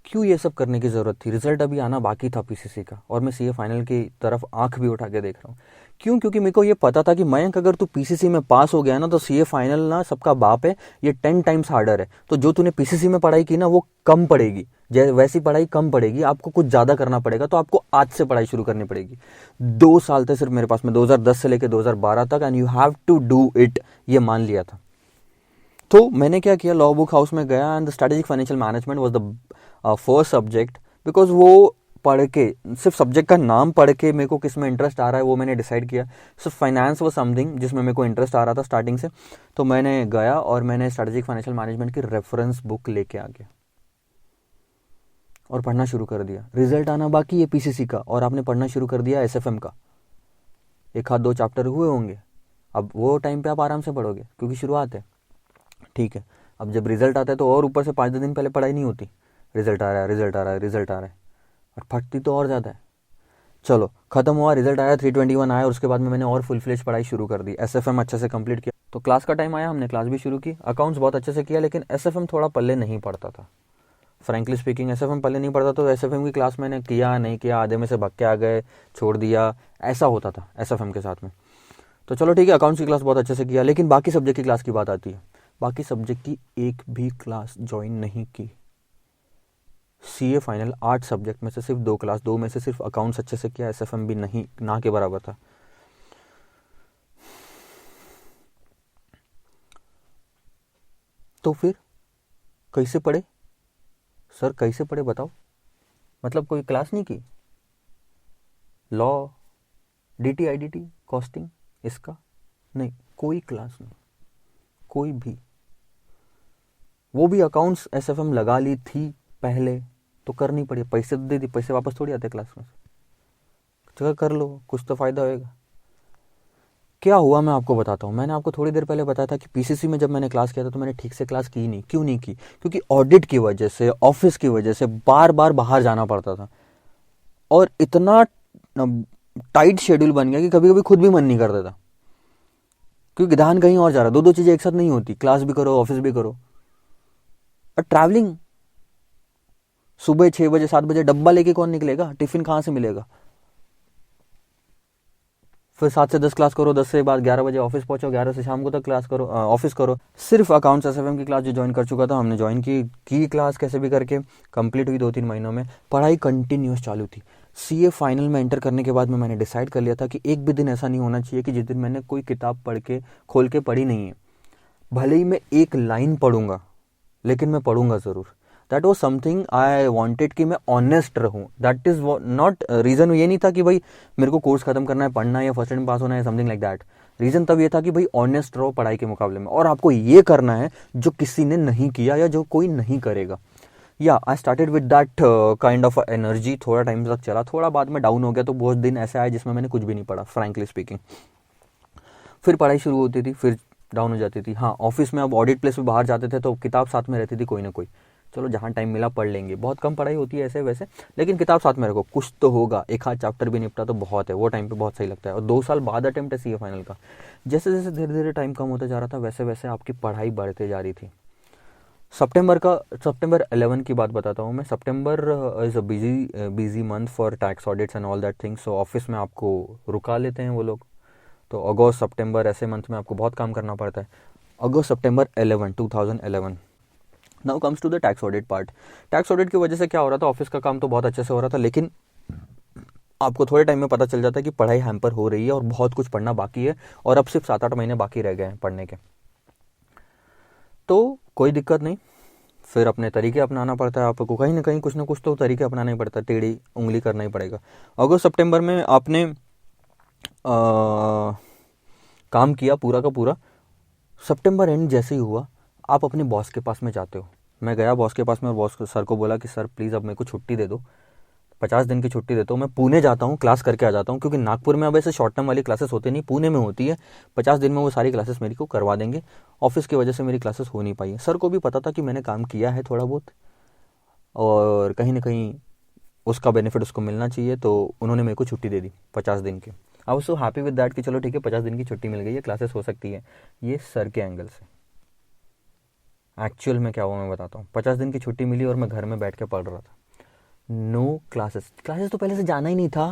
क्यों ये सब करने की ज़रूरत थी. रिजल्ट अभी आना बाकी था पीसीसी का, और मैं सीए फाइनल की तरफ आंख भी उठा के देख रहा हूँ. क्यों? क्योंकि मेरे को ये पता था कि मयंक अगर तू पीसीसी में पास हो गया ना, तो सीए फाइनल ना सबका बाप है, ये 10 टाइम्स हार्डर है. तो जो तूने पीसीसी में पढ़ाई की ना, वो कम पड़ेगी, वैसी पढ़ाई कम पड़ेगी, आपको कुछ ज़्यादा करना पड़ेगा. तो आपको आज से पढ़ाई शुरू करनी पड़ेगी. 2 साल थे सिर्फ मेरे पास में, 2010 से लेकर 2012 तक, and you have to do it, ये मान लिया था. तो मैंने क्या किया, लॉ बुक हाउस में गया and strategic financial management was the first subject. Because वो पढ़ के, सिर्फ सब्जेक्ट का नाम पढ़ के मेरे को किस में इंटरेस्ट आ रहा है वो मैंने डिसाइड किया. सो फाइनेंस वो समथिंग जिसमें मेरे को इंटरेस्ट आ रहा था स्टार्टिंग से. तो मैंने गया और मैंने स्ट्रेटेजिक फाइनेंशियल मैनेजमेंट की रेफरेंस बुक लेके आ गया और पढ़ना शुरू कर दिया. रिजल्ट आना बाकी है पीसीसी का, और आपने पढ़ना शुरू कर दिया एसएफएम का. 1-2 चैप्टर हुए होंगे. अब वो टाइम पे आप आराम से पढ़ोगे क्योंकि शुरुआत है. ठीक है, अब जब रिजल्ट आता है तो और ऊपर से 5-10 दिन पहले पढ़ाई नहीं होती. रिजल्ट आ रहा है, रिजल्ट आ रहा है, रिजल्ट आ रहा है, और फटती तो और ज़्यादा है. चलो खत्म हुआ, रिजल्ट आया, 321 आया, और उसके बाद में मैंने और फुल फ्लेज पढ़ाई शुरू कर दी. एसएफएम अच्छे से कंप्लीट किया. तो क्लास का टाइम आया, हमने क्लास भी शुरू की. अकाउंट्स बहुत अच्छे से किया, लेकिन एसएफएम थोड़ा पल्ले नहीं पड़ता था. फ्रैंकली स्पीकिंग एसएफएम पल्ले नहीं पड़ता. तो एसएफएम की क्लास मैंने किया नहीं किया, आधे में से भग के आ गए, छोड़ दिया, ऐसा होता था एसएफएम के साथ में. तो चलो ठीक है, अकाउंट्स की क्लास बहुत अच्छे से किया, लेकिन बाकी सब्जेक्ट की क्लास की बात आती है. बाकी सब्जेक्ट की एक भी क्लास ज्वाइन नहीं की. सीए फाइनल 8 सब्जेक्ट में से सिर्फ 2 क्लास, 2 में से सिर्फ अकाउंट्स अच्छे से किया, एसएफएम भी नहीं, ना के बराबर था. तो फिर कैसे पढ़े सर, कैसे पढ़े बताओ. मतलब कोई क्लास नहीं की. लॉ, डीटी आईडीटी, कॉस्टिंग, इसका नहीं, कोई क्लास नहीं, कोई भी। वो भी अकाउंट्स एसएफएम लगा ली थी पहले तो करनी पड़ी, पैसे तो दे दी, पैसे वापस थोड़ी आते क्लास में, जगह कर लो, कुछ तो फ़ायदा होएगा। क्या हुआ मैं आपको बताता हूँ। मैंने आपको थोड़ी देर पहले बताया था कि पीसीसी में जब मैंने क्लास किया था तो मैंने ठीक से क्लास की नहीं। क्यों नहीं की? क्योंकि ऑडिट की वजह से, ऑफिस की वजह से बार बार बाहर जाना पड़ता था और इतना टाइट शेड्यूल बन गया कि कभी कभी खुद भी मन नहीं करता था, क्योंकि ध्यान कहीं और जा रहा। दो दो चीज़ें एक साथ नहीं होती, क्लास भी करो ऑफिस भी करो। और ट्रैवलिंग, सुबह 6 बजे 7 बजे डब्बा लेके कौन निकलेगा, टिफिन कहाँ से मिलेगा? फिर 7 से 10 क्लास करो, 10 से बाद 11 बजे ऑफिस पहुंचो, 11 से शाम को तक क्लास करो, ऑफिस करो। सिर्फ अकाउंट्स एसएफएम की क्लास जो ज्वाइन कर चुका था, हमने ज्वाइन की क्लास कैसे भी करके, कंप्लीट हुई 2-3 महीनों में। पढ़ाई कंटिन्यूस चालू थी। सीए फाइनल में एंटर करने के बाद में मैंने डिसाइड कर लिया था कि एक भी दिन ऐसा नहीं होना चाहिए कि जिस दिन मैंने कोई किताब पढ़ के खोल के पढ़ी नहीं है। भले ही मैं एक लाइन पढ़ूंगा लेकिन मैं पढ़ूंगा ज़रूर। That was something I wanted कि मैं ऑनेस्ट रहूँ। That is not reason. ये नहीं था कि भाई मेरे को कोर्स खत्म करना है, पढ़ना है या फर्स्ट टाइम पास होना है, समथिंग लाइक दैट। रीज़न तब ये था कि भाई ऑनेस्ट रहो पढ़ाई के मुकाबले में, और आपको ये करना है जो किसी ने नहीं किया या जो कोई नहीं करेगा। या I started with that kind of energy. थोड़ा टाइम तक चला, थोड़ा बाद में डाउन हो गया, तो बहुत दिन ऐसे आए जिसमें मैंने कुछ भी नहीं पढ़ा, फ्रैंकली स्पीकिंग। फिर पढ़ाई शुरू होती थी, फिर डाउन हो जाती थी। हाँ, ऑफिस में अब ऑडिट प्लेस में बाहर जाते थे तो किताब साथ में रहती थी कोई ना कोई, चलो जहाँ टाइम मिला पढ़ लेंगे। बहुत कम पढ़ाई होती है ऐसे वैसे, लेकिन किताब साथ में रखो, कुछ तो होगा। एक आध चैप्टर भी निपटा तो बहुत है, वो टाइम पे बहुत सही लगता है। और 2 साल बाद अटेम्प्ट है सीए फाइनल का। जैसे जैसे धीरे धीरे टाइम कम होता जा रहा था वैसे वैसे आपकी पढ़ाई बढ़ते जा रही थी। सितंबर 11 की बात बताता हूँ मैं। सितंबर is a busy month for tax audits and all that things. So office में आपको रुका लेते हैं वो लोग। तो अगस्त सितंबर ऐसे मंथ में आपको बहुत काम करना पड़ता है। अगस्त सितंबर 2011 now comes to the tax audit part. Tax audit की वजह से क्या हो रहा था, ऑफिस का काम तो बहुत अच्छे से हो रहा था, लेकिन आपको थोड़े टाइम में पता चल जाता है कि पढ़ाई हैम्पर हो रही है और बहुत कुछ पढ़ना बाकी है, और अब सिर्फ 7-8 महीने बाकी रह गए हैं पढ़ने के। तो कोई दिक्कत नहीं, फिर अपने तरीके अपनाना पड़ता है आपको। कहीं ना कहीं कुछ ना कुछ तो तरीके अपनाना ही पड़ता है, टेढ़ी उंगली करना ही पड़ेगा। अगस्त सितंबर में आपने काम किया पूरा का पूरा। सितंबर एंड जैसे ही हुआ, आप अपने बॉस के पास में जाते हो। मैं गया बॉस के पास में और बॉस सर को बोला कि सर प्लीज़ अब मेरे को छुट्टी दे दो, 50 दिन की छुट्टी देता हूँ, मैं पुणे जाता हूँ, क्लास करके आ जाता हूँ। क्योंकि नागपुर में अब ऐसे शॉर्ट टर्म वाली क्लासेस होती नहीं, पुणे में होती है। 50 दिन में वो सारी क्लासेस मेरी को करवा देंगे। ऑफिस की वजह से मेरी क्लासेस हो नहीं पाई है। सर को भी पता था कि मैंने काम किया है थोड़ा बहुत, और कहीं ना कहीं उसका बेनिफिट उसको मिलना चाहिए, तो उन्होंने मेरे को छुट्टी दे दी 50 दिन की। I was so happy with that कि चलो ठीक है, 50 दिन की छुट्टी मिल गई है, क्लासेस हो सकती है। ये सर के एंगल से। एक्चुअल में क्या हुआ मैं बताता हूँ। 50 दिन की छुट्टी मिली और मैं घर में बैठ के पढ़ रहा था। नो क्लासेस तो पहले से जाना ही नहीं था।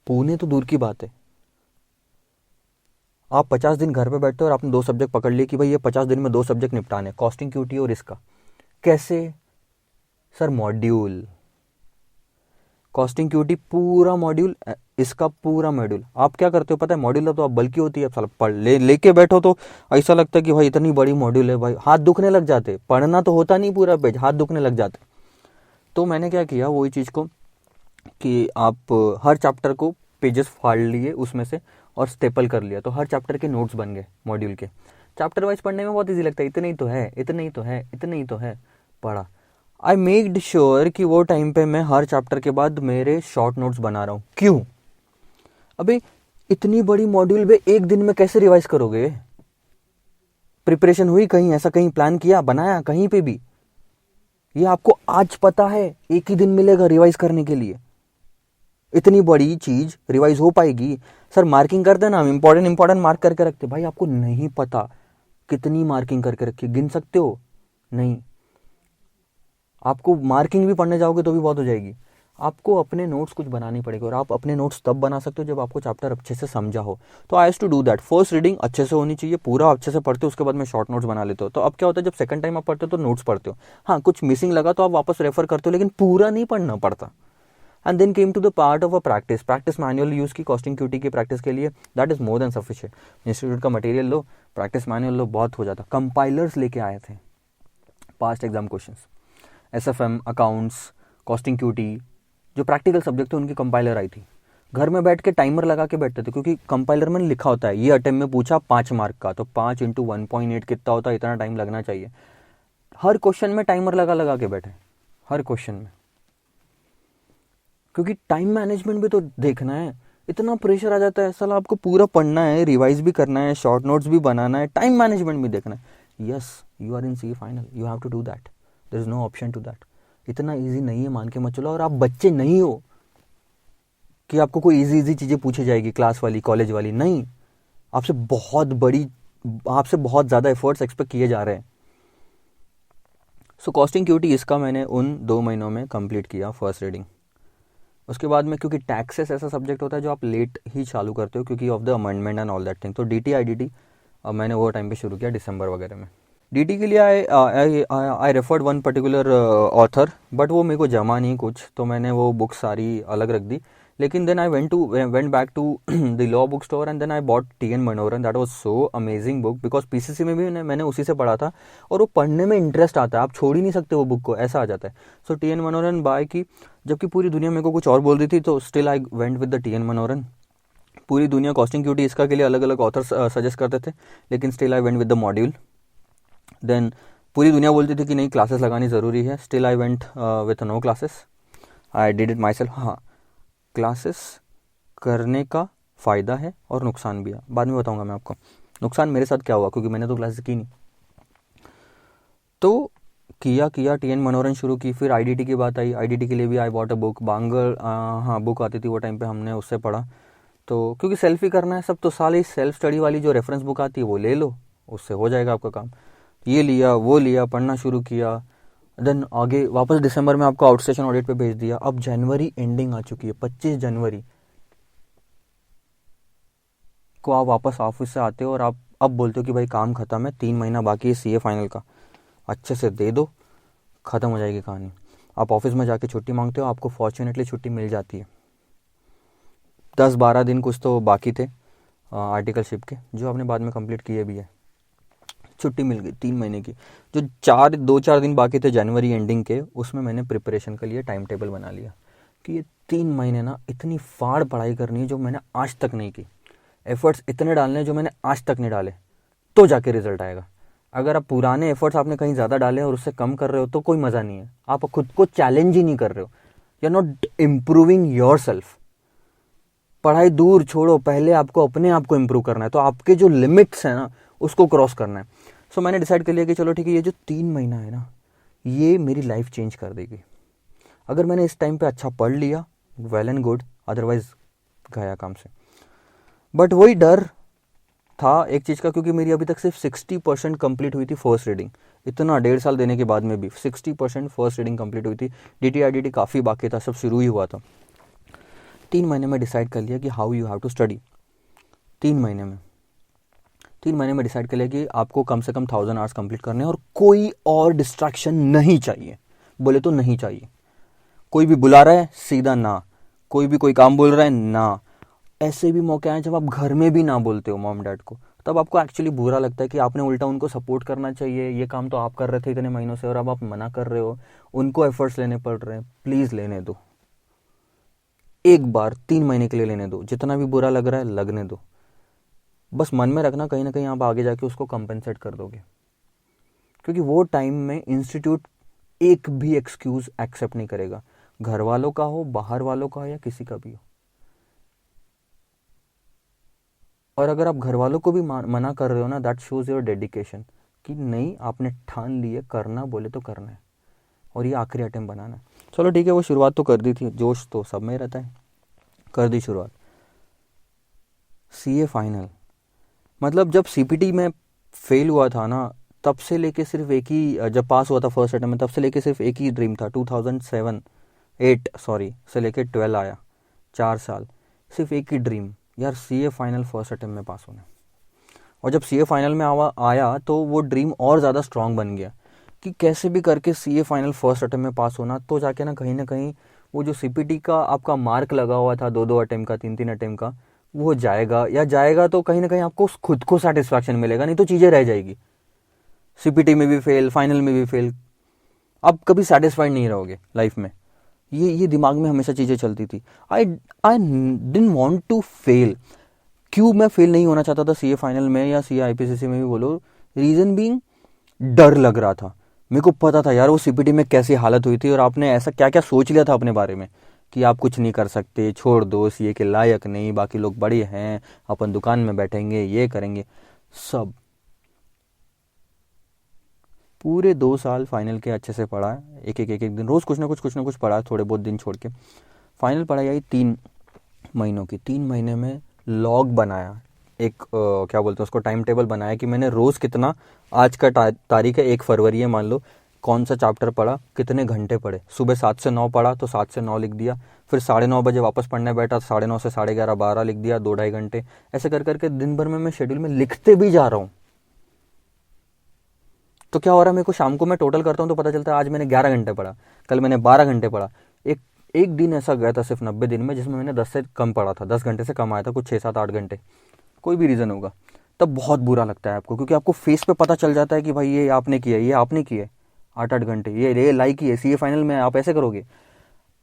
पुणे तो दूर की बात है। आप 50 दिन घर पे बैठते हो और आपने 2 सब्जेक्ट पकड़ लिए कि भाई ये 50 दिन में 2 सब्जेक्ट निपटाने, कॉस्टिंग क्यूटी और इसका। कैसे सर? मॉड्यूल, कॉस्टिंग क्यूटी पूरा मॉड्यूल, इसका पूरा मॉड्यूल। आप क्या करते हो पता है? मॉड्यूल तो आप बल्कि होती है, साला पढ़ लेके बैठो तो ऐसा लगता है कि भाई इतनी बड़ी मॉड्यूल है, भाई हाथ दुखने लग जाते। पढ़ना तो होता नहीं पूरा पेज, हाथ दुखने लग जाते। तो मैंने क्या किया वही चीज़ को कि आप हर चैप्टर को पेजेस फाड़ लिए उसमें से और स्टेपल कर लिया, तो हर चैप्टर के नोट्स बन गए मॉड्यूल के। चैप्टर वाइज पढ़ने में बहुत ईजी लगता है, इतने ही तो है, इतने ही तो है, इतने ही तो है, पढ़ा। आई मेक्ड श्योर कि वो टाइम पे मैं हर चैप्टर के बाद मेरे शॉर्ट नोट्स बना रहा हूँ। क्यों? अबे इतनी बड़ी मॉड्यूल में एक दिन में कैसे रिवाइज करोगे? प्रिपरेशन हुई कहीं? ऐसा कहीं प्लान किया, बनाया कहीं पे भी? ये आपको आज पता है एक ही दिन मिलेगा रिवाइज करने के लिए? इतनी बड़ी चीज रिवाइज हो पाएगी? सर मार्किंग कर देना, हम इंपॉर्टेंट मार्क करके रखते। भाई आपको नहीं पता कितनी मार्किंग करके रखी, गिन सकते हो? नहीं। आपको मार्किंग भी पढ़ने जाओगे तो भी बहुत हो जाएगी। आपको अपने नोट्स कुछ बनानी पड़ेगी, और आप अपने नोट्स तब बना सकते हो जब आपको चैप्टर अच्छे से समझा हो। तो I have to do that. First reading अच्छे से होनी चाहिए, पूरा अच्छे से पढ़ते हो, उसके बाद में शॉर्ट नोट्स बना लेते हो। तो अब क्या होता है, जब सेकंड टाइम आप पढ़ते हो तो नोट्स पढ़ते हो, हाँ कुछ मिसिंग लगा तो आप वापस रेफर करते हो, लेकिन पूरा नहीं पढ़ना पड़ता। And then came to the part of a practice manual use की कॉस्टिंग क्यूटी की प्रैक्टिस के लिए। That is more than sufficient. Institute का मटेरियल लो, प्रैक्टिस मैनुअल लो, बहुत हो जाता। कंपाइलर्स लेके आए थे past exam questions, SFM, accounts, costing QT, जो प्रैक्टिकल सब्जेक्ट थे उनकी कंपाइलर आई थी। घर में बैठ के टाइमर लगा के बैठते थे, क्योंकि कंपाइलर में लिखा होता है ये अटेम्प्ट में पूछा 5 मार्क का, तो 5 इंटू 1.8 कितना होता है, इतना टाइम लगना चाहिए। हर क्वेश्चन में टाइमर लगा लगा के बैठे, हर क्वेश्चन में, क्योंकि टाइम मैनेजमेंट भी तो देखना है। इतना प्रेशर आ जाता है, साला आपको पूरा पढ़ना है, रिवाइज भी करना है, शॉर्ट नोट्स भी बनाना है, टाइम मैनेजमेंट भी देखना है। Yes, you are in C final, you have to do that, there is no option to that. इतना ईजी नहीं है, मान के मत चलो। और आप बच्चे नहीं हो कि आपको कोई इजी चीज़ें पूछी जाएगी, क्लास वाली, कॉलेज वाली, नहीं। आपसे बहुत ज़्यादा एफर्ट्स एक्सपेक्ट किए जा रहे हैं। सो कॉस्टिंग क्यूटी इसका मैंने उन 2 महीनों में कंप्लीट किया फर्स्ट रीडिंग। उसके बाद में, क्योंकि टैक्सेस ऐसा सब्जेक्ट होता है जो आप लेट ही चालू करते हो, क्योंकि of the amendment and all that thing, तो DT IDT मैंने वो टाइम पे शुरू किया, दिसंबर वगैरह में। DT के लिए I referred one particular author, but वो मेरे को जमा नहीं कुछ, तो मैंने वो बुक सारी अलग रख दी। लेकिन then I went back to the law book store and then I bought TN Manoharan. That was so amazing book, because PCC में भी मैंने उसी से पढ़ा था, और वो पढ़ने में इंटरेस्ट आता है, आप छोड़ ही नहीं सकते वो बुक को, ऐसा आ जाता है। सो TN मनोरन बाय की, जबकि पूरी दुनिया मेरे को कुछ और बोल रही थी, तो still I went with the TN मनोरन। पूरी दुनिया कॉस्टिंग क्यूटी इसका के लिए अलग अलग ऑथर्स सजेस्ट करते थे, लेकिन still I went with the module. Then पूरी दुनिया बोलती थी कि नहीं क्लासेस लगानी ज़रूरी है, still I went with no classes, I did it myself. हाँ, क्लासेस करने का फ़ायदा है और नुकसान भी है, बाद में बताऊंगा मैं आपको नुकसान मेरे साथ क्या हुआ, क्योंकि मैंने तो क्लासेस की नहीं। तो किया TN मनोरन शुरू की, फिर IDT की बात आई, IDT के लिए भी आई बॉट अ बुक, बांगल, हाँ बुक आती थी वो टाइम पे, हमने उससे पढ़ा। तो क्योंकि सेल्फ ही करना है सब, तो साल ही सेल्फ स्टडी वाली जो रेफरेंस बुक आती है वो ले लो, उससे हो जाएगा आपका काम। ये लिया वो लिया, पढ़ना शुरू किया। देन आगे वापस दिसंबर में आपको आउटस्टेशन ऑडिट पे भेज दिया। अब जनवरी एंडिंग आ चुकी है, 25 जनवरी को आप वापस ऑफिस से आते हो और आप अब बोलते हो कि भाई काम खत्म है, 3 महीना बाकी है CA फाइनल का, अच्छे से दे दो, ख़त्म हो जाएगी कहानी। आप ऑफिस में जाके छुट्टी मांगते हो, आपको फॉर्चुनेटली छुट्टी मिल जाती है। 10-12 दिन कुछ तो बाकी थे आर्टिकलशिप के, जो आपने बाद में कंप्लीट किए भी है, छुट्टी मिल गई 3 महीने की। जो 2-4 दिन बाकी थे जनवरी एंडिंग के, उसमें मैंने प्रिपरेशन के लिए टाइम टेबल बना लिया कि ये 3 महीने ना इतनी फाड़ पढ़ाई करनी है जो मैंने आज तक नहीं की, एफर्ट्स इतने डालने हैं जो मैंने आज तक नहीं डाले, तो जाके रिजल्ट आएगा। अगर आप पुराने एफर्ट्स आपने कहीं ज़्यादा डाले और उससे कम कर रहे हो तो कोई मज़ा नहीं है, आप खुद को चैलेंज ही नहीं कर रहे हो, you are not improving yourself. पढ़ाई दूर छोड़ो, पहले आपको अपने आप को इम्प्रूव करना है, तो आपके जो लिमिट्स हैं ना उसको क्रॉस करना है। सो मैंने डिसाइड कर लिया कि चलो ठीक है, ये जो 3 महीना है ना ये मेरी लाइफ चेंज कर देगी। अगर मैंने इस टाइम पे अच्छा पढ़ लिया, वेल एंड गुड, अदरवाइज गया काम से। बट वही डर था एक चीज़ का, क्योंकि मेरी अभी तक सिर्फ 60% कंप्लीट हुई थी फर्स्ट रीडिंग, इतना 1.5 साल देने के बाद में भी 60% फर्स्ट रीडिंग कंप्लीट हुई थी। DT IDT काफ़ी बाकी था, सब शुरू ही हुआ था। 3 महीने में डिसाइड कर लिया कि how you have to study. 3 महीने में डिसाइड कर लिया कि आपको कम से कम 1000 आवर्स कंप्लीट करने हैं, और कोई और डिस्ट्रैक्शन नहीं चाहिए, बोले तो नहीं चाहिए। कोई भी बुला रहा है सीधा ना, कोई भी कोई काम बोल रहा है ना। ऐसे भी मौके आए जब आप घर में भी ना बोलते हो मॉम डैड को, तब आपको एक्चुअली बुरा लगता है कि आपने उल्टा उनको सपोर्ट करना चाहिए, ये काम तो आप कर रहे थे इतने महीनों से और अब आप मना कर रहे हो, उनको एफर्ट्स लेने पड़ रहे हैं। प्लीज़ लेने दो, एक बार 3 महीने के लिए लेने दो, जितना भी बुरा लग रहा है लगने दो। बस मन में रखना, कहीं ना कहीं आप आगे जाके उसको कंपेंसेट कर दोगे, क्योंकि वो टाइम में इंस्टीट्यूट एक भी एक्सक्यूज एक्सेप्ट नहीं करेगा, घर वालों का हो, बाहर वालों का हो, या किसी का भी हो। और अगर आप घर वालों को भी मना कर रहे हो ना, दैट शोज योर डेडिकेशन, कि नहीं आपने ठान लिए, करना बोले तो करना है और ये आखिरी अटेम्प्ट बनाना है। चलो ठीक है, वो शुरुआत तो कर दी थी, जोश तो सब में रहता है, कर दी शुरुआत। CA फाइनल, मतलब जब CPT में फेल हुआ था ना, तब से लेके सिर्फ एक ही, जब पास हुआ था फर्स्ट अटेम्प्ट में, तब से लेके सिर्फ एक ही ड्रीम था। 2008 से लेके 12 आया, 4 साल, सिर्फ एक ही ड्रीम, यार CA फाइनल फर्स्ट अटेम्प्ट में पास होना। और जब CA फाइनल में आया तो वो ड्रीम और ज़्यादा स्ट्रांग बन गया कि कैसे भी करके CA फाइनल फर्स्ट अटेम्प्ट में पास होना, तो जाके ना कहीं वो जो CPT का आपका मार्क लगा हुआ था 2-2 अटेम्प्ट का, 3-3 अटेम्प्ट का, वो जाएगा तो कहीं ना कहीं आपको खुद को सेटिस्फैक्शन मिलेगा, नहीं तो चीज़ें रह जाएगी। CPT में भी फेल, फाइनल में भी फेल, आप कभी सेटिस्फाइड नहीं रहोगे लाइफ में। ये दिमाग में हमेशा चीज़ें चलती थी। I I didn't want to fail. क्यों मैं फेल नहीं होना चाहता था सीए फाइनल में या सीए आईपीसीसी में भी बोलो, रीज़न बीइंग डर लग रहा था। मेरे को पता था यार वो सीपीटी में कैसी हालत हुई थी, और आपने ऐसा क्या क्या सोच लिया था अपने बारे में कि आप कुछ नहीं कर सकते, छोड़ दो, सीए के लायक नहीं, बाकी लोग बड़े हैं, अपन दुकान में बैठेंगे, ये करेंगे सब। पूरे 2 साल फाइनल के अच्छे से पढ़ा, एक एक दिन रोज़ कुछ ना कुछ पढ़ा, थोड़े बहुत दिन छोड़ के। फाइनल पढ़ाई आई 3 महीनों की। 3 महीने में लॉग बनाया, एक क्या बोलते हैं उसको, टाइम टेबल बनाया कि मैंने रोज़ कितना, आज का तारीख है 1 फरवरी है मान लो, कौन सा चैप्टर पढ़ा, कितने घंटे पढ़े। सुबह 7 से 9 पढ़ा तो 7 से 9 लिख दिया, फिर 9:30 बजे वापस पढ़ने बैठा, 9:30 से 11:30 12 लिख दिया, 2 ढाई घंटे। ऐसे कर करके दिन भर में मैं शेड्यूल में लिखते भी जा रहा हूँ। तो क्या हो रहा है, मेरे को शाम को मैं टोटल करता हूँ तो पता चलता है आज मैंने 11 घंटे पढ़ा, कल मैंने 12 घंटे पढ़ा। एक एक दिन ऐसा गया था सिर्फ 90 दिन में जिसमें मैंने 10 से कम पढ़ा था, 10 घंटे से कम आया था, कुछ 6 7 8 घंटे, कोई भी रीज़न होगा। तब बहुत बुरा लगता है आपको, क्योंकि आपको फेस पे पता चल जाता है कि भाई ये आपने किया, ये आपने किया 8 8 घंटे, ये लाइक किए, सीए फाइनल में आप ऐसे करोगे।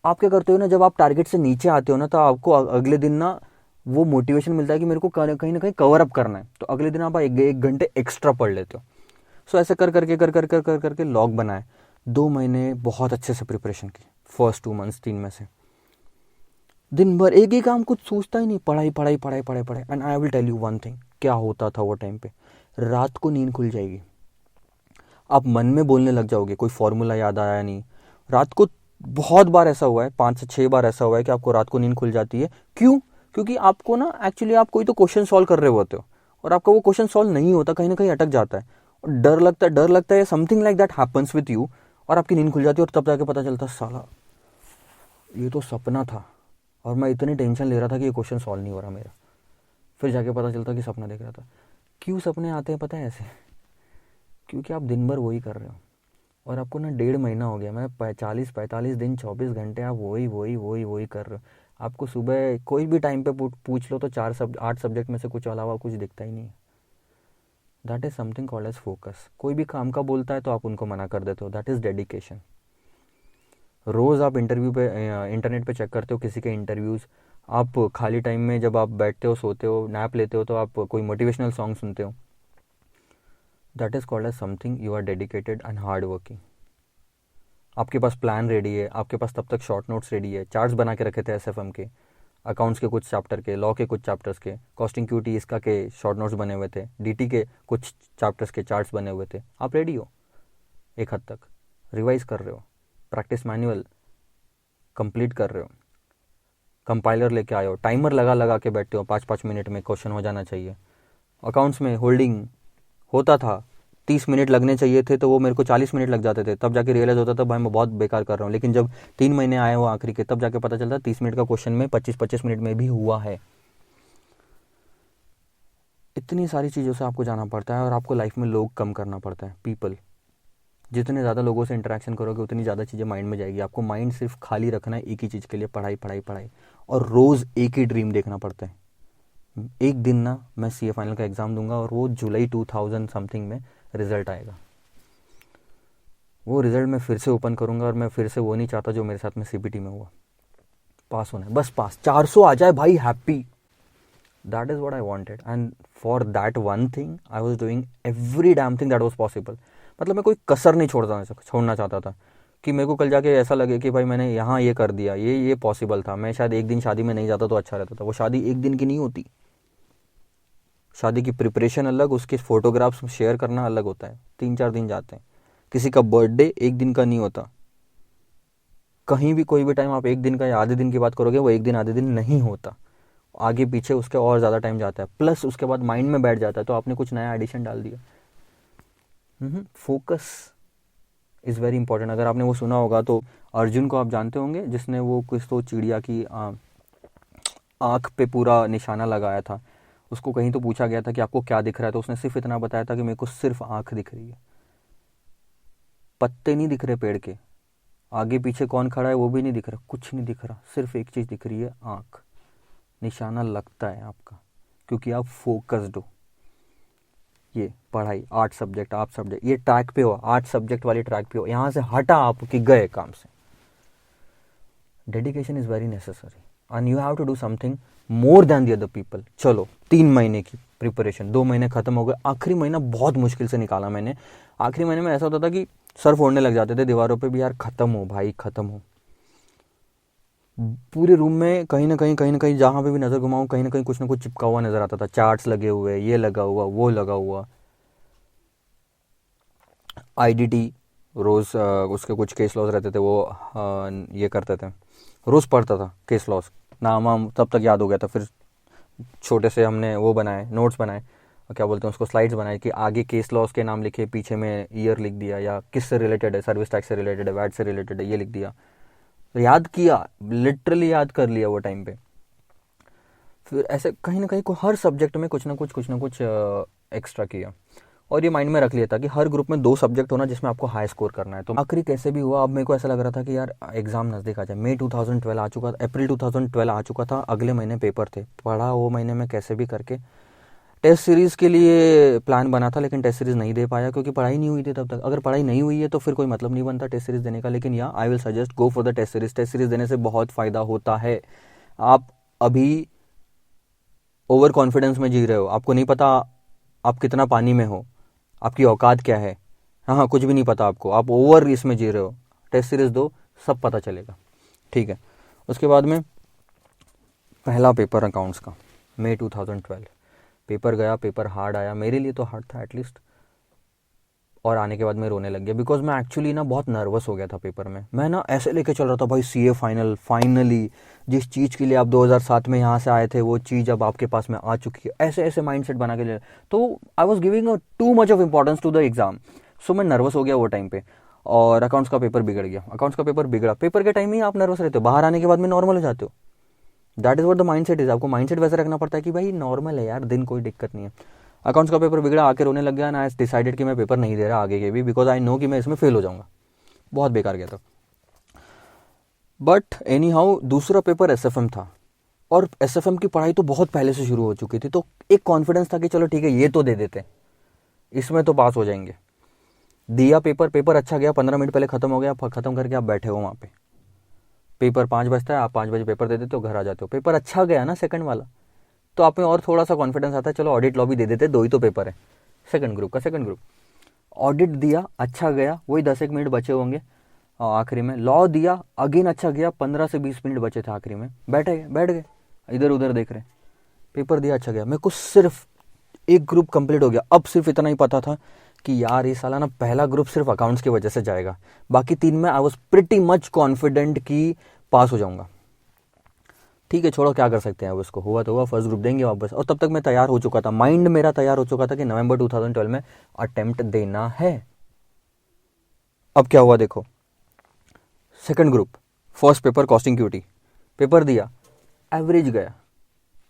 आप क्या करते हो ना, जब आप टारगेट से नीचे आते हो ना, तो आपको अगले दिन ना वो मोटिवेशन मिलता है कि मेरे को कहीं ना कहीं कवर अप करना है, तो अगले दिन आप 1 घंटे एक्स्ट्रा पढ़ लेते हो। सो ऐसे कर करके लॉग बनाए। 2 महीने बहुत अच्छे से प्रिपरेशन की, फर्स्ट 2 मंथ्स 3 में से दिन भर एक ही काम, कुछ सोचता ही नहीं, पढ़ाई पढ़ाई पढ़ाई पढ़ाई पढ़ाई। And I will tell you one thing, क्या होता था वो टाइम पे, रात को नींद खुल जाएगी, आप मन में बोलने लग जाओगे, कोई फॉर्मूला याद आया नहीं। रात को बहुत बार ऐसा हुआ है, 5 से 6 बार ऐसा हुआ है कि आपको रात को नींद खुल जाती है। क्यों? क्योंकि आपको ना एक्चुअली आप कोई तो क्वेश्चन सॉल्व कर रहे होते हो, और आपका वो क्वेश्चन सॉल्व नहीं होता, कहीं ना कहीं अटक जाता है, और डर लगता है, something like that happens with you, और आपकी नींद खुल जाती है। और तब जाके पता चलता, साला ये तो सपना था, और मैं इतनी टेंशन ले रहा था कि ये क्वेश्चन सॉल्व नहीं हो रहा मेरा। फिर जाके पता चलता कि सपना देख रहा था। क्यों सपने आते हैं पता है ऐसे? क्योंकि आप दिन भर वही कर रहे हो, और आपको ना 1.5 महीना हो गया, मैं 40 45 दिन 24 घंटे आप वही कर रहे हो। आपको सुबह कोई भी टाइम पे पूछ लो तो 8 सब्जेक्ट में से कुछ अलावा कुछ दिखता ही नहीं है। That is something called as focus. कोई भी काम का बोलता है तो आप उनको मना कर देते हो, दैट इज़ डेडिकेशन। रोज़ आप इंटरव्यू पे इंटरनेट पे चेक करते हो किसी के इंटरव्यूज़, आप खाली टाइम में जब आप बैठते हो, सोते हो, नैप लेते हो, तो आप कोई मोटिवेशनल सॉन्ग सुनते हो। That is called as something you are dedicated and hard working. आपके पास प्लान रेडी है, आपके पास तब तक शॉर्ट नोट्स रेडी है, चार्ट्स बना के रखे थे एसएफएम के, अकाउंट्स के कुछ चैप्टर के, लॉ के कुछ चैप्टर्स के, कॉस्टिंग क्यूटी इसका के शॉर्ट नोट्स बने हुए थे, डीटी के कुछ चैप्टर्स के चार्ट्स बने हुए थे। आप रेडी हो, एक हद तक रिवाइज कर रहे हो, प्रैक्टिस मैनुअल कंप्लीट कर रहे हो, कंपाइलर लेके आए हो, टाइमर लगा लगा के बैठते हो, 5 5 मिनट में क्वेश्चन हो जाना चाहिए। अकाउंट्स में होल्डिंग होता था, 30 मिनट लगने चाहिए थे, तो वो मेरे को 40 मिनट लग जाते थे, तब जाके रियलाइज होता था भाई मैं बहुत बेकार कर रहा हूँ। लेकिन जब 3 महीने आए वो आखिरी के, तब जाके पता चलता 30 मिनट का क्वेश्चन में 25 25 मिनट में भी हुआ है। इतनी सारी चीज़ों से आपको जाना पड़ता है, और आपको लाइफ में लोग कम करना पड़ता है, पीपल। जितने ज़्यादा लोगों से इंटरेक्शन करोगे उतनी ज़्यादा चीज़ें माइंड में जाएगी। आपको माइंड सिर्फ खाली रखना है एक ही चीज़ के लिए, पढ़ाई पढ़ाई पढ़ाई, और रोज़ एक ही ड्रीम देखना पड़ता है। एक दिन ना मैं सीए फाइनल का एग्ज़ाम दूंगा, और वो जुलाई 2000 समथिंग में रिजल्ट आएगा। वो रिजल्ट मैं फिर से ओपन करूंगा, और मैं फिर से वो नहीं चाहता जो मेरे साथ में सीपीटी में हुआ। पास होना है, बस पास, 400 आ जाए भाई, happy. That is what I wanted, and for that one thing I was doing every damn thing that was possible. मतलब मैं कोई कसर नहीं छोड़ना चाहता था, कि मेरे को कल जाके ऐसा लगे कि भाई मैंने यहाँ ये कर दिया, ये पॉसिबल था। मैं शायद एक दिन शादी में नहीं जाता तो अच्छा रहता था। वो शादी एक दिन की नहीं होती, शादी की प्रिपरेशन अलग, उसके फोटोग्राफ्स शेयर करना अलग होता है, 3 4 दिन जाते हैं। किसी का बर्थडे एक दिन का नहीं होता, कहीं भी कोई भी टाइम आप एक दिन का या आधे दिन की बात करोगे, वो एक दिन आधे दिन नहीं होता, आगे पीछे उसके और ज़्यादा टाइम जाता है, प्लस उसके बाद माइंड में बैठ जाता है, तो आपने कुछ नया एडिशन डाल दिया। Focus is very important. अगर आपने वो सुना होगा तो अर्जुन को आप जानते होंगे, जिसने वो कुछ तो चिड़िया की आँख पे पूरा निशाना लगाया था। उसको कहीं तो पूछा गया था कि आपको क्या दिख रहा है, तो उसने सिर्फ इतना बताया था कि मेरे को सिर्फ आँख दिख रही है, पत्ते नहीं दिख रहे पेड़ के, आगे पीछे कौन खड़ा है वो भी नहीं दिख रहा, कुछ नहीं दिख रहा, सिर्फ एक चीज़ दिख रही है, आँख। निशाना लगता है आपका, क्योंकि आप फोकस्ड हो। ये पढ़ाई 8 सब्जेक्ट, आप सब्जेक्ट, ये ट्रैक पे हो, 8 सब्जेक्ट वाली ट्रैक पे हो, यहाँ से हटा आप कि गए काम से। Dedication is very necessary and you have to do something more than the other people. चलो 3 महीने की प्रिपरेशन, 2 महीने खत्म हो गए, आखिरी महीना बहुत मुश्किल से निकाला मैंने. आखिरी महीने में ऐसा होता था कि सर फोड़ने लग जाते थे दीवारों पे भी, यार खत्म हो भाई खत्म हो. पूरे रूम में कहीं ना कहीं जहाँ पे भी नज़र घुमाऊँ कहीं ना कहीं कुछ ना कुछ चिपका हुआ नज़र आता था. चार्ट्स लगे हुए, ये लगा हुआ, वो लगा हुआ. आईडीटी रोज़ उसके कुछ केस लॉस रहते थे, वो ये करते थे, रोज़ पढ़ता था केस लॉस. नाम वाम तब तक याद हो गया था. फिर छोटे से हमने वो बनाए, नोट्स बनाए, क्या बोलते हैं उसको, स्लाइड्स बनाए कि आगे केस लॉस के नाम लिखे, पीछे में ईयर लिख दिया, या किस से रिलेटेड है, सर्विस टैक्स से रिलेटेड है, वैट से रिलेटेड है, ये लिख दिया. तो याद किया, लिटरली याद कर लिया वो टाइम पे. फिर ऐसे कहीं ना कहीं हर सब्जेक्ट में कुछ ना कुछ एक्स्ट्रा किया. और ये माइंड में रख लिया था कि हर ग्रुप में 2 सब्जेक्ट होना जिसमें आपको हाई स्कोर करना है. तो आखिरी कैसे भी हुआ, अब मेरे को ऐसा लग रहा था कि यार एग्जाम नज़दीक आ जाए. मई 2012 आ चुका, अप्रैल 2012 आ चुका था, अगले महीने पेपर थे. पढ़ा वो महीने में कैसे भी करके. टेस्ट सीरीज़ के लिए प्लान बना था लेकिन टेस्ट सीरीज़ नहीं दे पाया क्योंकि पढ़ाई नहीं हुई थी तब तक. अगर पढ़ाई नहीं हुई है तो फिर कोई मतलब नहीं बनता टेस्ट सीरीज़ देने का. लेकिन या I will suggest go for the test series. Test series देने से बहुत फ़ायदा होता है. आप अभी ओवर कॉन्फिडेंस में जी रहे हो, आपको नहीं पता आप कितना पानी में हो, आपकी औकात क्या है. हाँ, कुछ भी नहीं पता आपको, आप ओवर इसमें जी रहे हो. टेस्ट सीरीज़ दो, सब पता चलेगा. ठीक है. उसके बाद में पहला पेपर अकाउंट्स का, मई 2012 पेपर गया. पेपर हार्ड आया, मेरे लिए तो हार्ड था एटलीस्ट. और आने के बाद मैं रोने लग गया बिकॉज मैं एक्चुअली ना बहुत नर्वस हो गया था पेपर में. मैं ना ऐसे लेके चल रहा था भाई, सीए फाइनल, फाइनली जिस चीज़ के लिए आप 2007 में यहाँ से आए थे वो चीज़ अब आपके पास में आ चुकी है. ऐसे ऐसे माइंडसेट बना के ले. तो I was giving too much of importance to the exam. So मैं नर्वस हो गया वो टाइम पे. और अकाउंट्स का पेपर बिगड़ गया. अकाउंट्स का पेपर बिगड़ा. पेपर के टाइम ही आप नर्वस रहते हो, बाहर आने के बाद में नॉर्मल हो जाते हो. That is what the mindset is. आपको माइंडसेट वैसे रखना पड़ता है कि भाई नॉर्मल है यार, दिन कोई दिक्कत नहीं है. अकाउंट्स का पेपर बिगड़ा, आके रोने लग गया ना. आई डिसाइडेड कि मैं पेपर नहीं दे रहा आगे के भी, बिकॉज आई नो कि मैं इसमें फेल हो जाऊंगा. बहुत बेकार गया था. बट एनी हाउ दूसरा पेपर एसएफएम था. और एसएफएम की पढ़ाई तो बहुत पहले से शुरू हो चुकी थी. तो एक कॉन्फिडेंस था कि चलो ठीक है ये तो दे देते, इसमें तो पास हो जाएंगे. दिया पेपर, पेपर अच्छा गया. 15 मिनट पहले खत्म हो गया. खत्म करके आप बैठे हो वहाँ पे. पेपर 5 बजता है, आप 5 बजे पेपर दे देते हो, घर आ जाते हो. पेपर अच्छा गया ना सेकंड वाला, तो आप में और थोड़ा सा कॉन्फिडेंस आता है, चलो ऑडिट लॉ भी दे देते, 2 ही तो पेपर है. सेकंड ग्रुप का सेकंड ग्रुप. ऑडिट दिया, अच्छा गया, वही 10 एक मिनट बचे होंगे आखिरी में. लॉ दिया, अगेन अच्छा गया, 15 से 20 मिनट बचे थे आखिरी में. बैठ गए इधर उधर देख रहे. पेपर दिया, अच्छा गया. मेरे को सिर्फ एक ग्रुप कंप्लीट हो गया. अब सिर्फ इतना ही पता था कि यार ये साला ना पहला ग्रुप सिर्फ अकाउंट्स की वजह से जाएगा. बाकी 3 में I was pretty much confident कि पास हो जाऊंगा. ठीक है, छोड़ो क्या कर सकते हैं. अब इसको हुआ तो हुआ, फर्स्ट ग्रुप देंगे वापस. और तब तक मैं तैयार हो चुका था, माइंड मेरा तैयार हो चुका था कि नवंबर 2012 में अटेम्प्ट देना है. अब क्या हुआ देखो. Second group, first paper costing QT, paper दिया, एवरेज गया.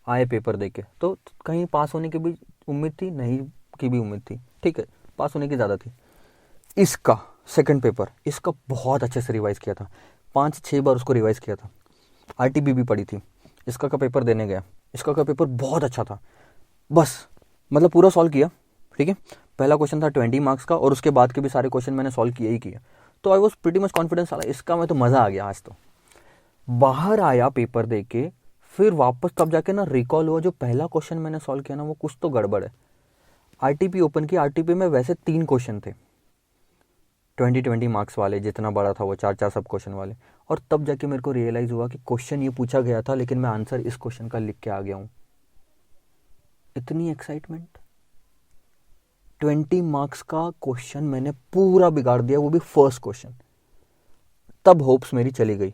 आए पेपर देके तो कहीं पास होने की भी उम्मीद थी, नहीं की भी उम्मीद थी. ठीक है, पास होने की ज़्यादा थी. इसका सेकंड पेपर, इसका बहुत अच्छे से रिवाइज़ किया था. 5-6 बार उसको रिवाइज़ किया था. आरटीबी भी पढ़ी थी. इसका का पेपर देने गया. इसका का पेपर बहुत अच्छा था. बस मतलब पूरा सॉल्व किया. ठीक है, पहला क्वेश्चन था 20 मार्क्स का और उसके बाद के भी सारे क्वेश्चन मैंने सॉल्व किए ही किए. तो I was pretty much confidence. आला इसका मैं तो मज़ा आ गया आज तो. बाहर आया पेपर दे के, फिर वापस तब जाके ना रिकॉल हुआ जो पहला क्वेश्चन मैंने सॉल्व किया ना वो कुछ तो गड़बड़ है. आरटीपी ओपन की. आरटीपी में वैसे 3 क्वेश्चन थे 20 मार्क्स वाले, जितना बड़ा था वो 4-4 सब क्वेश्चन वाले. और तब जाके मेरे को रियलाइज़ हुआ कि क्वेश्चन ये पूछा गया था लेकिन मैं आंसर इस क्वेश्चन का लिख के आ गया हूँ. इतनी एक्साइटमेंट. 20 मार्क्स का क्वेश्चन मैंने पूरा बिगाड़ दिया, वो भी फर्स्ट क्वेश्चन. तब होप्स मेरी चली गई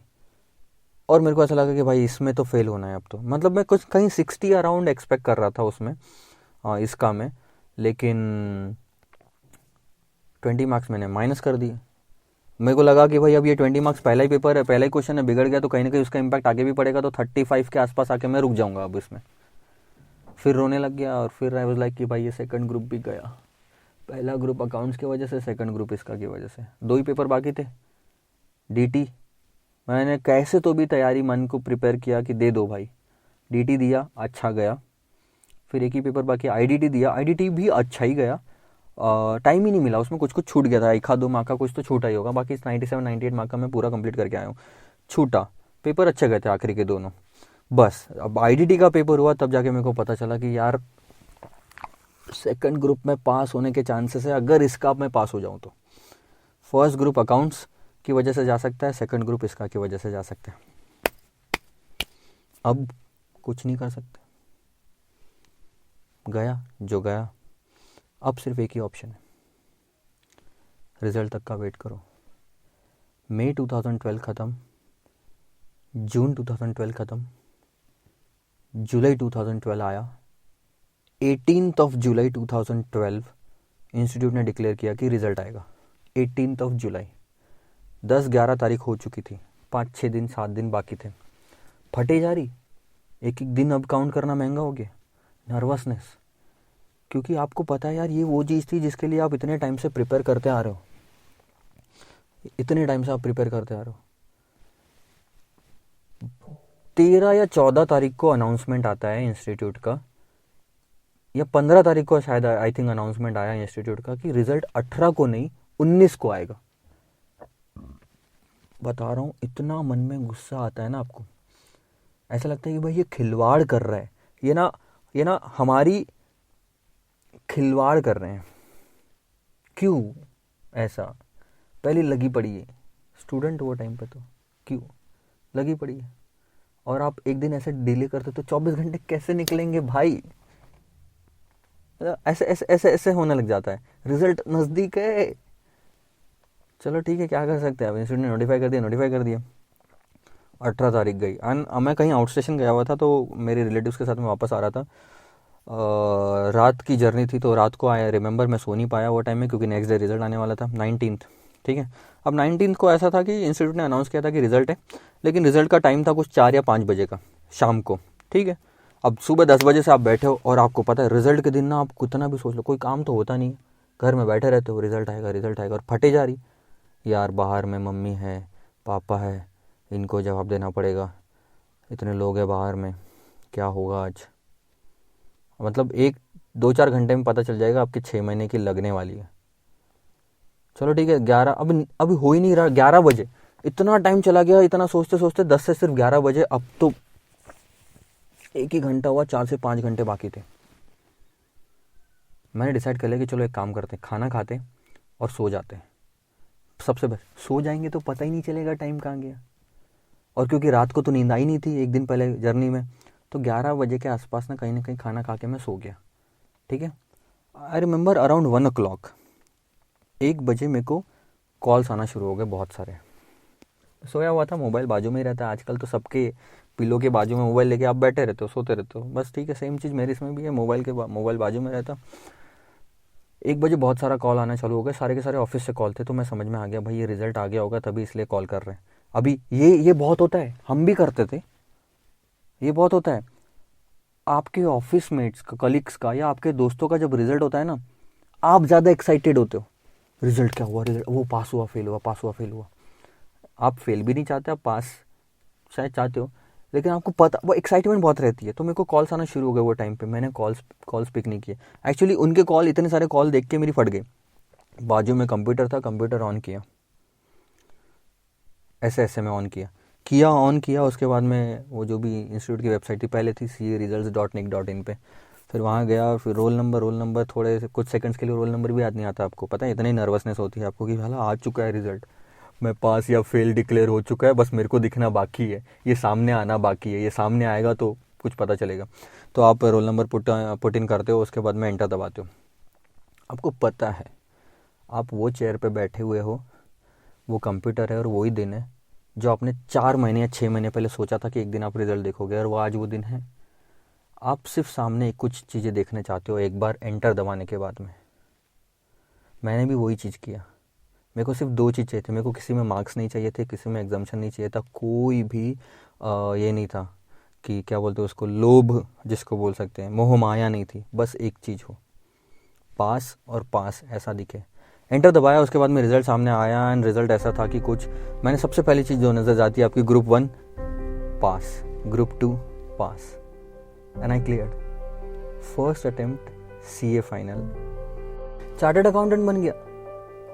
और मेरे को ऐसा लगा कि भाई इसमें तो फेल होना है अब तो. मतलब मैं कुछ कहीं 60 अराउंड एक्सपेक्ट कर रहा था उसमें, इसका में. लेकिन 20 मार्क्स मैंने माइनस कर दिए. मेरे को लगा कि भाई अब ये 20 मार्क्स पहला ही पेपर है, पहला ही क्वेश्चन है, बिगड़ गया तो कहीं ना कहीं उसका इम्पैक्ट आगे भी पड़ेगा. तो 35 के आसपास आके मैं रुक जाऊंगा अब इसमें. फिर रोने लग गया और फिर आई वाज लाइक कि भाई ये सेकंड ग्रुप भी गया. पहला ग्रुप अकाउंट्स की वजह से, सेकंड ग्रुप इसका की वजह से. 2 ही पेपर बाकी थे. डीटी मैंने कैसे तो भी तैयारी मन को प्रिपेयर किया कि दे दो भाई. डीटी दिया, अच्छा गया. फिर एक ही पेपर बाकी, आईडीटी दिया. आईडीटी भी अच्छा ही गया. टाइम ही नहीं मिला उसमें, कुछ कुछ छूट गया था. 1-2 मार्क का कुछ तो छूटा ही होगा. बाकी 97-98 मार्क का मैं पूरा कंप्लीट करके आया हूँ. छूटा. पेपर अच्छे गए थे आखिरी के दोनों। बस अब आईडीटी का पेपर हुआ तब जाके मेरे को पता चला कि यार सेकंड ग्रुप में पास होने के चांसेस है अगर इसका मैं पास हो जाऊं तो। फर्स्ट ग्रुप अकाउंट्स की वजह से जा सकता है, सेकंड ग्रुप इसका की वजह से जा सकता है। अब कुछ नहीं कर सकते, गया जो गया। अब सिर्फ एक ही ऑप्शन है, रिजल्ट तक का वेट करो। मई 2012 ख़त्म, जून 2012 ख़त्म, जुलाई 2012 आया। 18 जुलाई 2012 इंस्टीट्यूट ने डिक्लेयर किया कि रिज़ल्ट आएगा। 18 जुलाई, 10-11 तारीख हो चुकी थी, 5-6 दिन 7 दिन बाकी थे। फटे जा रही, एक एक दिन अब काउंट करना महंगा हो गया। नर्वसनेस, क्योंकि आपको पता है यार ये वो चीज़ थी जिसके लिए आप इतने टाइम से प्रिपेयर करते आ रहे हो, इतने टाइम से आप प्रिपेयर करते आ रहे हो। 13 या 14 तारीख को अनाउंसमेंट आता है इंस्टीट्यूट का, या 15 तारीख को शायद आई थिंक अनाउंसमेंट आया इंस्टीट्यूट का कि रिजल्ट 18 को नहीं 19 को आएगा। बता रहा हूँ, इतना मन में गुस्सा आता है ना आपको, ऐसा लगता है कि भाई ये खिलवाड़ कर रहा है, ये ना हमारी खिलवाड़ कर रहे हैं। क्यों ऐसा? पहले लगी पड़ी है, स्टूडेंट वो टाइम पे तो क्यों लगी पड़ी है, और आप एक दिन ऐसे डिले करते तो 24 घंटे कैसे निकलेंगे भाई? ऐसे ऐसे ऐसे ऐसे होने लग जाता है। रिजल्ट नज़दीक है, चलो ठीक है, क्या कर सकते हैं। अब इंस्टीट्यूट ने नोटिफाई कर दिया। 18 तारीख गई, एंड मैं कहीं आउट स्टेशन गया हुआ था, तो मेरे रिलेटिव्स के साथ मैं वापस आ रहा था। रात की जर्नी थी, तो रात को आया, रिमेंबर मैं सो नहीं पाया वो टाइम में, क्योंकि नेक्स्ट डे रिजल्ट आने वाला था 19। ठीक है, अब 19 को ऐसा था कि इंस्टीट्यूट ने अनाउंस किया था कि रिजल्ट है, लेकिन रिजल्ट का टाइम था कुछ 4 या 5 बजे का शाम को। ठीक है, अब सुबह 10 बजे से आप बैठे हो, और आपको पता है रिजल्ट के दिन ना आप कितना भी सोच लो, कोई काम तो होता नहीं है, घर में बैठे रहते हो, रिजल्ट आएगा, और फटे जा रही यार, बाहर में मम्मी है, पापा है, इनको जवाब देना पड़ेगा, इतने लोग हैं बाहर में, क्या होगा आज। मतलब 1-2-4 घंटे में पता चल जाएगा आपकी 6 महीने की लगने वाली है। चलो ठीक है, 11 अभी हो ही नहीं रहा, 11 बजे, इतना टाइम चला गया, इतना सोचते सोचते 10 से सिर्फ 11 बजे, अब तो 1 ही घंटा हुआ, 4 से 5 घंटे बाकी थे। मैंने डिसाइड कर लिया कि चलो एक काम करते, खाना खाते और सो जाते। सबसे बेस्ट, सो जाएंगे तो पता ही नहीं चलेगा टाइम कहाँ गया, और क्योंकि रात को तो नींद आई नहीं थी एक दिन पहले जर्नी में, तो 11 बजे के आसपास ना कहीं खाना खा के मैं सो गया। ठीक है, आई रिमेंबर अराउंड 1 o'clock, 1 बजे मेरे को कॉल्स आना शुरू हो गए बहुत सारे। सोया हुआ था, मोबाइल बाजू में ही रहता है, आजकल तो सबके पिलो के बाजू में मोबाइल लेके आप बैठे रहते हो, सोते रहते हो, बस ठीक है, सेम चीज़ मेरे इसमें भी है, मोबाइल बाजू में रहता। 1 बजे बहुत सारा कॉल आना चालू हो गया, सारे के सारे ऑफिस से कॉल थे, तो मैं समझ में आ गया भाई ये रिजल्ट आ गया होगा तभी इसलिए कॉल कर रहे हैं। अभी ये बहुत होता है, हम भी करते थे, ये बहुत होता है आपके ऑफिस मेट्स का, कलीग्स का, या आपके दोस्तों का जब रिजल्ट होता है ना, आप ज़्यादा एक्साइटेड होते हो, रिजल्ट क्या हुआ, रिजल्ट वो पास हुआ फेल हुआ। आप फेल भी नहीं चाहते, आप पास शायद चाहते हो, लेकिन आपको पता, वो एक्साइटमेंट बहुत रहती है। तो मेरे को कॉल्स आना शुरू हो गए वो टाइम पे, मैंने कॉल्स पिक नहीं किए। एक्चुअली उनके कॉल, इतने सारे कॉल देख के मेरी फट गई। बाजू में कंप्यूटर था, कंप्यूटर ऑन किया, ऐसे मैं ऑन किया, उसके बाद में वो जो भी इंस्टीट्यूट की वेबसाइट थी, पहले थी CAresults.nic.in पे, फिर वहाँ गया, फिर रोल नंबर थोड़े कुछ सेकंड्स के लिए रोल नंबर भी याद नहीं आता आपको, पता है इतनी नर्वसनेस होती है आपको कि भला आ चुका है रिजल्ट, मैं पास या फेल डिक्लेयर हो चुका है, बस मेरे को दिखना बाकी है, ये सामने आना बाकी है, ये सामने आएगा तो कुछ पता चलेगा। तो आप रोल नंबर पुट इन करते हो, उसके बाद में एंटर दबाते हो। आपको पता है आप वो चेयर पे बैठे हुए हो, वो कंप्यूटर है, और वही दिन है जो आपने 4 महीने या 6 महीने पहले सोचा था कि एक दिन आप रिजल्ट देखोगे, और वो आज वो दिन है। आप सिर्फ सामने कुछ चीज़ें देखने चाहते हो एक बार एंटर दबाने के बाद में। मैंने भी वही चीज़ किया, मेरे को सिर्फ 2 चीज़ चाहिए थे, मेरे को किसी में मार्क्स नहीं चाहिए थे, किसी में एग्जाम्शन नहीं चाहिए था, कोई भी ये नहीं था कि क्या बोलते हैं उसको, लोभ जिसको बोल सकते हैं, मोह माया नहीं थी, बस एक चीज़ हो, पास, और पास ऐसा दिखे। एंटर दबाया, उसके बाद में रिजल्ट सामने आया, एंड रिजल्ट ऐसा था कि कुछ, मैंने सबसे पहली चीज़ जो नज़र आती है आपकी, group 1 pass, group 2 pass, and I cleared. First attempt CA final, chartered accountant बन गया।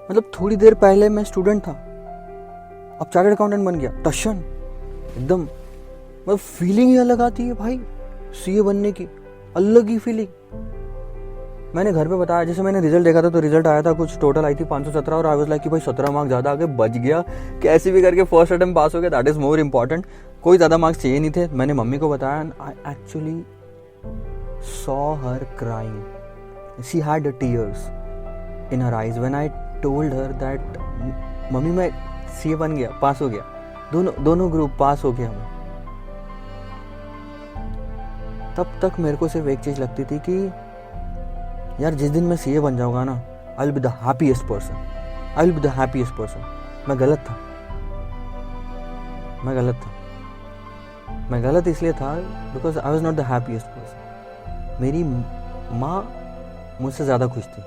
मतलब थोड़ी देर पहले मैं स्टूडेंट था, अब चार्टर्ड अकाउंटेंट बन गया, टशन। एकदम मतलब फीलिंग ही अलग आती है भाई सीए बनने की, अलग ही फीलिंग। मैंने घर पे बताया, जैसे मैंने रिजल्ट देखा था तो रिजल्ट आया था कुछ टोटल आई थी 517 और आई वाज लाइक कि भाई 17 मार्क्स ज़्यादा आगे बच गया, कैसे भी करके फर्स्ट अटेम्प्ट पास हो गया, दैट इज़ मोर इम्पॉर्टेंट। कोई ज़्यादा मार्क्स चाहिए नहीं थे। मैंने मम्मी को बताया and I actually saw her crying, she had tears in her eyes when I told her that mummy मैं सीए बन गया, पास हो गया, दोनों ग्रुप पास हो गया हमें। तब तक मेरे को सिर्फ एक चीज़ लगती थी कि यार जिस दिन मैं सीए बन जाऊंगा ना, I will be the happiest person, I will be the happiest person. मैं गलत था, मैं गलत इसलिए था because I was not the happiest person. मेरी माँ मुझसे ज़्यादा खुश थी।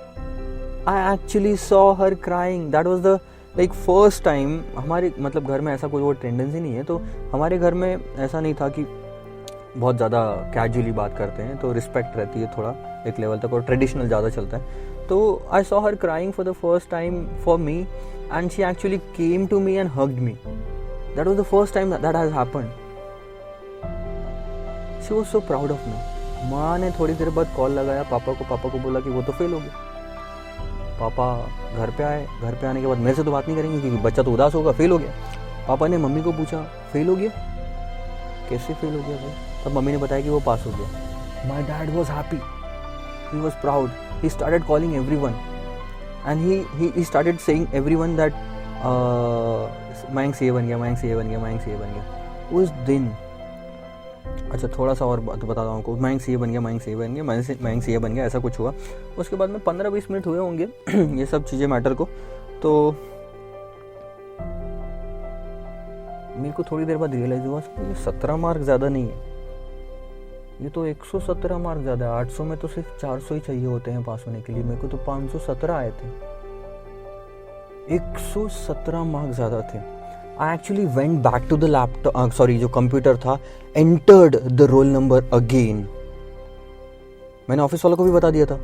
I actually saw her crying, that was the like first time. हमारे मतलब घर में ऐसा कोई वो टेंडेंसी नहीं है, तो हमारे घर में ऐसा नहीं था कि बहुत ज़्यादा कैजुअली बात करते हैं, तो रिस्पेक्ट रहती है थोड़ा एक लेवल तक और ट्रेडिशनल ज़्यादा चलता है। तो I saw her crying for the first time for me and she actually came to me and hugged me. That was the first time that has happened. She was so proud of me. माँ ने थोड़ी देर बाद call लगाया पापा को बोला कि वो तो फेल हो गया। पापा घर पे आए, घर पे आने के बाद मेरे से तो बात नहीं करेंगे क्योंकि बच्चा तो उदास होगा, फेल हो गया। पापा ने मम्मी को पूछा फेल हो गया, कैसे फेल हो गया भाई? तब मम्मी ने बताया कि वो पास हो गया। My dad was happy, he was proud, he started calling everyone and he started saying everyone that Mayank CA बन गया, मयंक सीए बन गया, मयंक सीए बन गया। उस दिन अच्छा थोड़ा सा और बात बताता हूँ आपको। मयंक सीए बन गया, मयंक सीए बन गया, मयंक सीए बन गया, ऐसा कुछ हुआ। उसके बाद में 15-20 मिनट हुए होंगे ये सब चीज़ें मैटर को। तो मेरे को थोड़ी देर बाद रियलाइज हुआ ये 17 मार्क ज़्यादा नहीं है, ये तो 117 मार्क ज़्यादा है। 800 में तो सिर्फ 400 ही चाहिए होते हैं पास होने के लिए, मेरे को तो 517 आए थे, 117 मार्क ज़्यादा थे। I actually went back to the laptop, sorry जो कंप्यूटर था, entered the roll number again. मैंने ऑफिस वालों को भी बता दिया था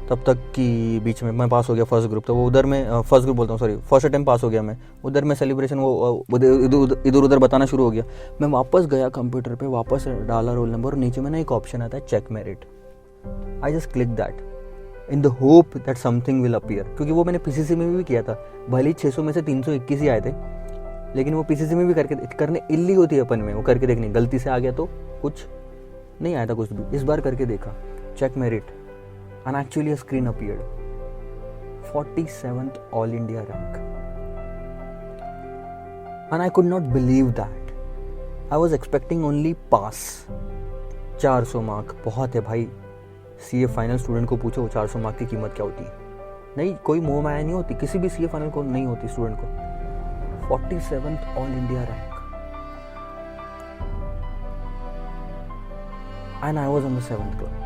तब तक कि बीच में मैं पास हो गया फर्स्ट ग्रुप, तो वो उधर में फर्स्ट ग्रुप बोलता हूँ सॉरी फर्स्ट अटेम्प्ट पास हो गया मैं। उधर में सेलिब्रेशन वो इधर उधर बताना शुरू हो गया। मैं वापस गया कंप्यूटर पे, वापस डाला रोल नंबर और नीचे में ना एक ऑप्शन आता है check merit. I just click that in the hope that something will appear, क्योंकि वो मैंने पीसीसी में भी किया था। भले ही 600 में से 321 ही आए थे, लेकिन वो पीसीसी में भी करने इल्ली होती है अपन में, वो करके देखनी, गलती से आ गया तो कुछ नहीं आया था कुछ भी। इस बार करके देखा check merit and actually a screen appeared, 47th all India rank, and I could not believe that. I was expecting only pass. 400 mark बहुत है भाई। सीए फाइनल स्टूडेंट को पूछो 400 मार्क की कीमत क्या होती है, नहीं कोई मोह माया नहीं होती, किसी भी सीए फाइनल को नहीं होती स्टूडेंट को। 47th all India rank and I was on the 7th club.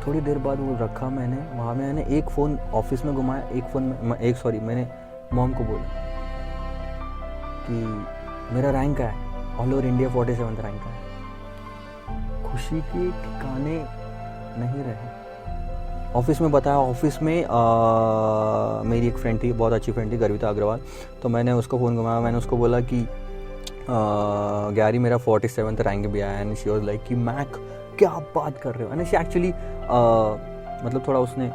थोड़ी देर बाद वो रखा मैंने वहाँ में, मैंने एक फ़ोन ऑफिस में घुमाया, एक फ़ोन में मैंने मॉम को बोला कि मेरा रैंक है all over India 47th rank है। खुशी के ठिकाने नहीं रहे। ऑफिस में बताया, ऑफिस में मेरी एक फ्रेंड थी, बहुत अच्छी फ्रेंड थी, गर्विता अग्रवाल, तो मैंने उसको फ़ोन घुमाया, मैंने उसको बोला कि गैरी मेरा 47th रैंक भी आया। एंड शी वाज लाइक कि मैक क्या आप बात कर रहे हो। एंड शी एक्चुअली मतलब थोड़ा उसने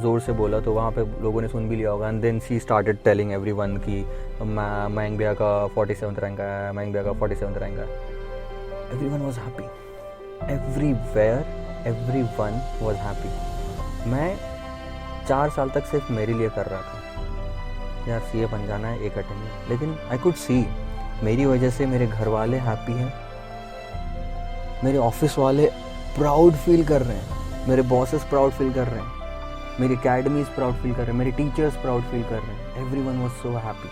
ज़ोर से बोला तो वहाँ पे लोगों ने सुन भी लिया होगा। And then she started telling everyone कि मयंक भैया का 47th रैंक आया, मयंक भैया का 47th रैंक आया। Everyone was happy, everywhere everyone was happy. मैं 4 साल तक सिर्फ मेरे लिए कर रहा था, यार सीए बन जाना है एक अटेम्प्ट, लेकिन आई कुड सी मेरी वजह से मेरे घर वाले हैप्पी हैं, मेरे ऑफिस वाले प्राउड फील कर रहे हैं, मेरे बॉसेस प्राउड फील कर रहे हैं, मेरी अकेडमीज प्राउड फील कर रहे हैं, मेरे टीचर्स प्राउड फील कर रहे हैं। Everyone was so happy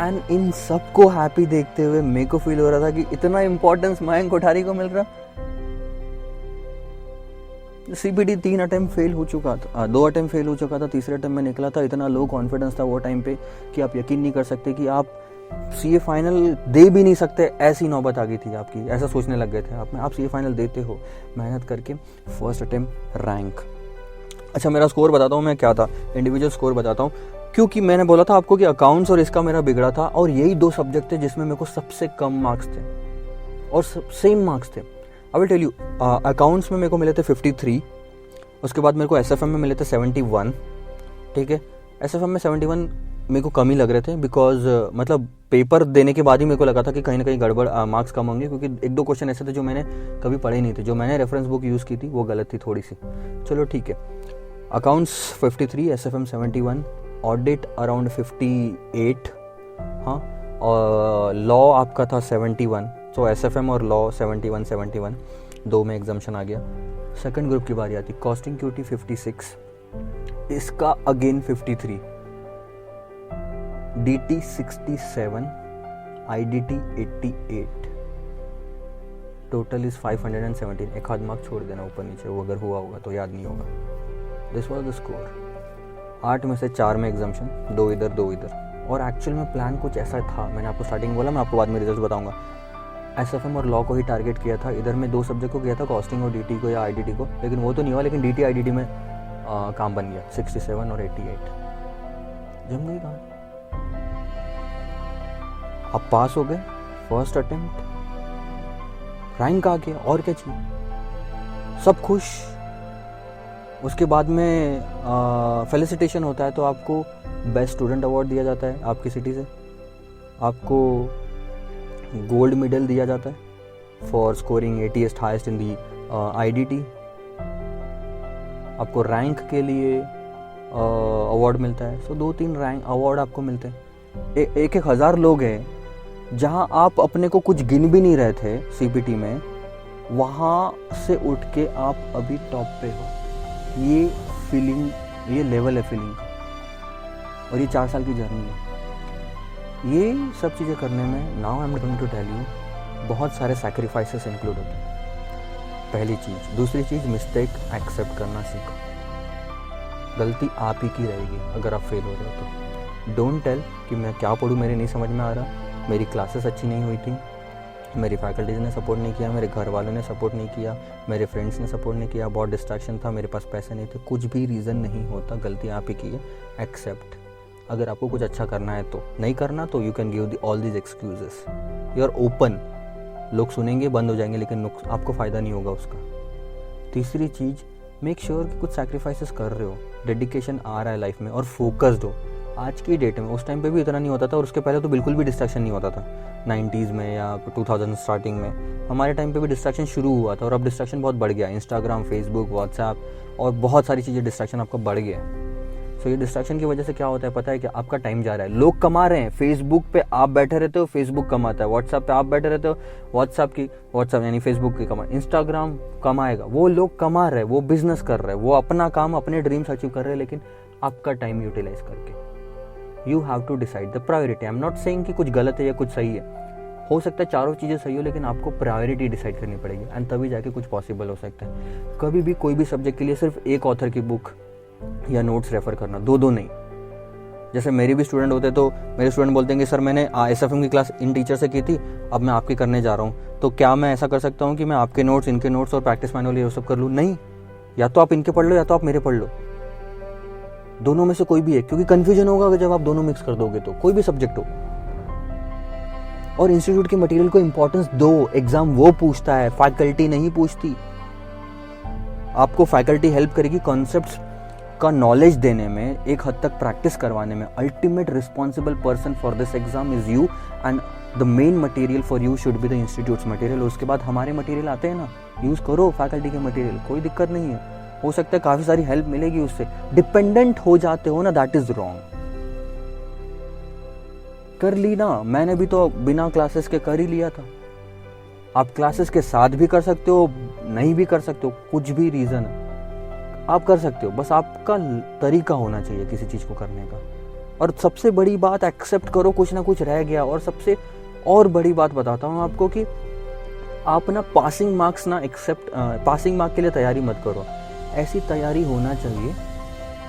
and in सबको हैप्पी देखते हुए मेरे को फील हो रहा था कि इतना इंपॉर्टेंस मयंक कोठारी को मिल रहा। सीबीटी 3 अटेम्प्ट फेल हो चुका था, 2 अटेम्प्ट फेल हो चुका था, तीसरे अटेम्प्ट में निकला था। इतना लो कॉन्फिडेंस था वो टाइम पे कि आप यकीन नहीं कर सकते कि आप सीए फाइनल दे भी नहीं सकते, ऐसी नौबत आ गई थी आपकी, ऐसा सोचने लग गए थे आप सीए फाइनल देते हो मेहनत करके, फर्स्ट अटेम्प्ट रैंक। अच्छा मेरा स्कोर बताता हूँ मैं क्या था, इंडिविजुअल स्कोर बताता हूँ क्योंकि मैंने बोला था आपको कि अकाउंट्स और इसका मेरा बिगड़ा था, और यही 2 सब्जेक्ट थे जिसमें मेरे को सबसे कम मार्क्स थे और सेम मार्क्स थे। I will tell you, accounts में मेरे को मिले थे 53, उसके बाद मेरे को एसएफएम में मिले थे 71, ठीक है। एसएफएम में 71 मेरे को कम ही लग रहे थे, बिकॉज मतलब पेपर देने के बाद ही मेरे को लगा था कि कहीं ना कहीं गड़बड़, मार्क्स कम होंगे, क्योंकि 1-2 क्वेश्चन ऐसे थे जो मैंने कभी पढ़े ही नहीं थे, जो मैंने रेफरेंस बुक यूज़ की थी वो गलत थी थोड़ी सी। चलो ठीक है, अकाउंट्स 53, एसएफएम 71, ऑडिट अराउंड 58, हाँ, और लॉ आपका था 71, तो एसएफएम और लॉ 71, 2 में एग्जाम्शन आ गया। सेकंड ग्रुप की बारी आती, कॉस्टिंग क्यूटी 56, इसका again 53, DT 67, IDT 88, total is 517। एक आध मार्क छोड़ देना ऊपर नीचे, वो अगर हुआ होगा तो याद नहीं होगा। This was the score. 8 में से 4 में एग्जाम्शन, 2 इधर 2 इधर। और एक्चुअल में प्लान कुछ ऐसा था, मैंने आपको स्टार्टिंग बोला, मैं आपको बाद में रिजल्ट बताऊंगा। एसएफएम और लॉ को ही टारगेट किया था, इधर में 2 सब्जेक्ट को किया था, कॉस्टिंग और डीटी को या आईडीटी को, लेकिन वो तो नहीं हुआ। लेकिन डीटी आईडीटी में काम बन गया, 67 और 88, जम गई कहानी। अब पास हो गए, फर्स्ट अटेम्प्ट, रैंक आ गया, और क्या चाहिए, सब खुश। उसके बाद में फेलिसिटेशन होता है, तो आपको बेस्ट स्टूडेंट अवार्ड दिया जाता है आपकी सिटी से, आपको गोल्ड मेडल दिया जाता है for scoring 80th highest in the IDT, आपको रैंक के लिए अवार्ड मिलता है। सो 2-3 रैंक अवार्ड आपको मिलते हैं। 1,000 लोग हैं, जहां आप अपने को कुछ गिन भी नहीं रहे थे सीपीटी में, वहां से उठ के आप अभी टॉप पे हो। ये फीलिंग, ये लेवल है फीलिंग का, और ये 4 साल की जर्नी है। ये सब चीज़ें करने में, now I am going to tell you, बहुत सारे सैक्रिफाइसेस इंक्लूड होते हैं। पहली चीज़। दूसरी चीज़, मिस्टेक एक्सेप्ट करना सीखो। गलती आप ही की रहेगी अगर आप फेल हो रहे हो तो। डोंट टेल कि मैं क्या पढ़ूँ, मेरे नहीं समझ में आ रहा, मेरी क्लासेस अच्छी नहीं हुई थी, मेरी फैकल्टीज़ ने सपोर्ट नहीं किया, मेरे घर वालों ने सपोर्ट नहीं किया, मेरे फ्रेंड्स ने सपोर्ट नहीं किया, बहुत डिस्ट्रैक्शन था, मेरे पास पैसे नहीं थे, कुछ भी रीज़न नहीं होता, गलती आप ही की है। एक्सेप्ट। अगर आपको कुछ अच्छा करना है तो, नहीं करना तो you can give all these excuses, you are open. लोग सुनेंगे, बंद हो जाएंगे, लेकिन आपको फ़ायदा नहीं होगा उसका। तीसरी चीज़, मेक श्योर कि कुछ सैक्रिफाइसेस कर रहे हो, डेडिकेशन आ रहा है लाइफ में, और फोकस्ड हो। आज की डेट में, उस टाइम पे भी इतना नहीं होता था, और उसके पहले तो बिल्कुल भी डिस्ट्रैक्शन नहीं होता था। 90s में या 2000 स्टार्टिंग में हमारे टाइम पे भी डिस्ट्रैक्शन शुरू हुआ था, और अब डिस्ट्रैक्शन बहुत बढ़ गया। इंस्टाग्राम, फेसबुक, व्हाट्सएप और बहुत सारी चीज़ें, डिस्ट्रैक्शन आपका बढ़ गया। सो ये डिस्ट्रैक्शन की वजह से क्या होता है पता है कि आपका टाइम जा रहा है। लोग कमा रहे हैं, फेसबुक पे आप बैठे रहते हो, फेसबुक कमाता है। व्हाट्सएप पे आप बैठे रहते हो, व्हाट्सएप यानी फेसबुक की कमा, इंस्टाग्राम कमाएगा। वो लोग कमा रहे हैं, वो बिजनेस कर रहे हैं, वो अपना काम, अपने ड्रीम्स अचीव कर रहे हैं, लेकिन आपका टाइम यूटिलाइज करके। You have to decide the priority. I am not saying कि कुछ गलत है या कुछ सही है, हो सकता है चारों चीज़ें सही हो, लेकिन आपको प्रायोरिटी डिसाइड करनी पड़ेगी, एंड तभी जाके कुछ पॉसिबल हो सकता है। कभी भी कोई भी सब्जेक्ट के लिए सिर्फ एक ऑथर की बुक या नोट्स रेफर करना, 2 नहीं। जैसे मेरे भी स्टूडेंट होते, तो मेरे स्टूडेंट बोलते हैं कि सर मैंने एसएफएम की क्लास इन टीचर से की थी, अब मैं आपकी करने जा रहा हूँ, तो क्या मैं ऐसा कर सकता हूँ कि मैं आपके नोट्स, इनके नोट्स और प्रैक्टिस मैनुअल ये सब कर लूँ? नहीं, या तो आप इनके पढ़ लो या तो आप मेरे पढ़ लो, दोनों में से कोई भी है, क्योंकि कंफ्यूजन होगा अगर जब आप दोनों मिक्स कर दोगे तो, कोई भी सब्जेक्ट हो। और इंस्टीट्यूट के मटेरियल को इंपॉर्टेंस दो, एग्जाम वो पूछता है, फैकल्टी नहीं पूछती। आपको फैकल्टी हेल्प करेगी कॉन्सेप्ट्स का नॉलेज देने में, एक हद तक प्रैक्टिस करवाने में। Ultimate responsible person for this exam is you, and the main material for you should be the institutes material. उसके बाद हमारे मटेरियल आते हैं ना, यूज करो फैकल्टी के मटेरियल, कोई दिक्कत नहीं है। हो सकता है काफी सारी हेल्प मिलेगी उससे। डिपेंडेंट हो जाते हो ना, दैट इज रॉन्ग। कर ली ना, मैंने भी तो बिना क्लासेस के कर ही लिया था। आप क्लासेस के साथ भी कर सकते हो, नहीं भी कर सकते हो, कुछ भी रीजन है, आप कर सकते हो, बस आपका तरीका होना चाहिए किसी चीज को करने का। और सबसे बड़ी बात, एक्सेप्ट करो कुछ ना कुछ रह गया। और सबसे और बड़ी बात बताता हूँ आपको कि आप ना पासिंग मार्क्स ना एक्सेप्ट, पासिंग मार्क के लिए तैयारी मत करो। ऐसी तैयारी होना चाहिए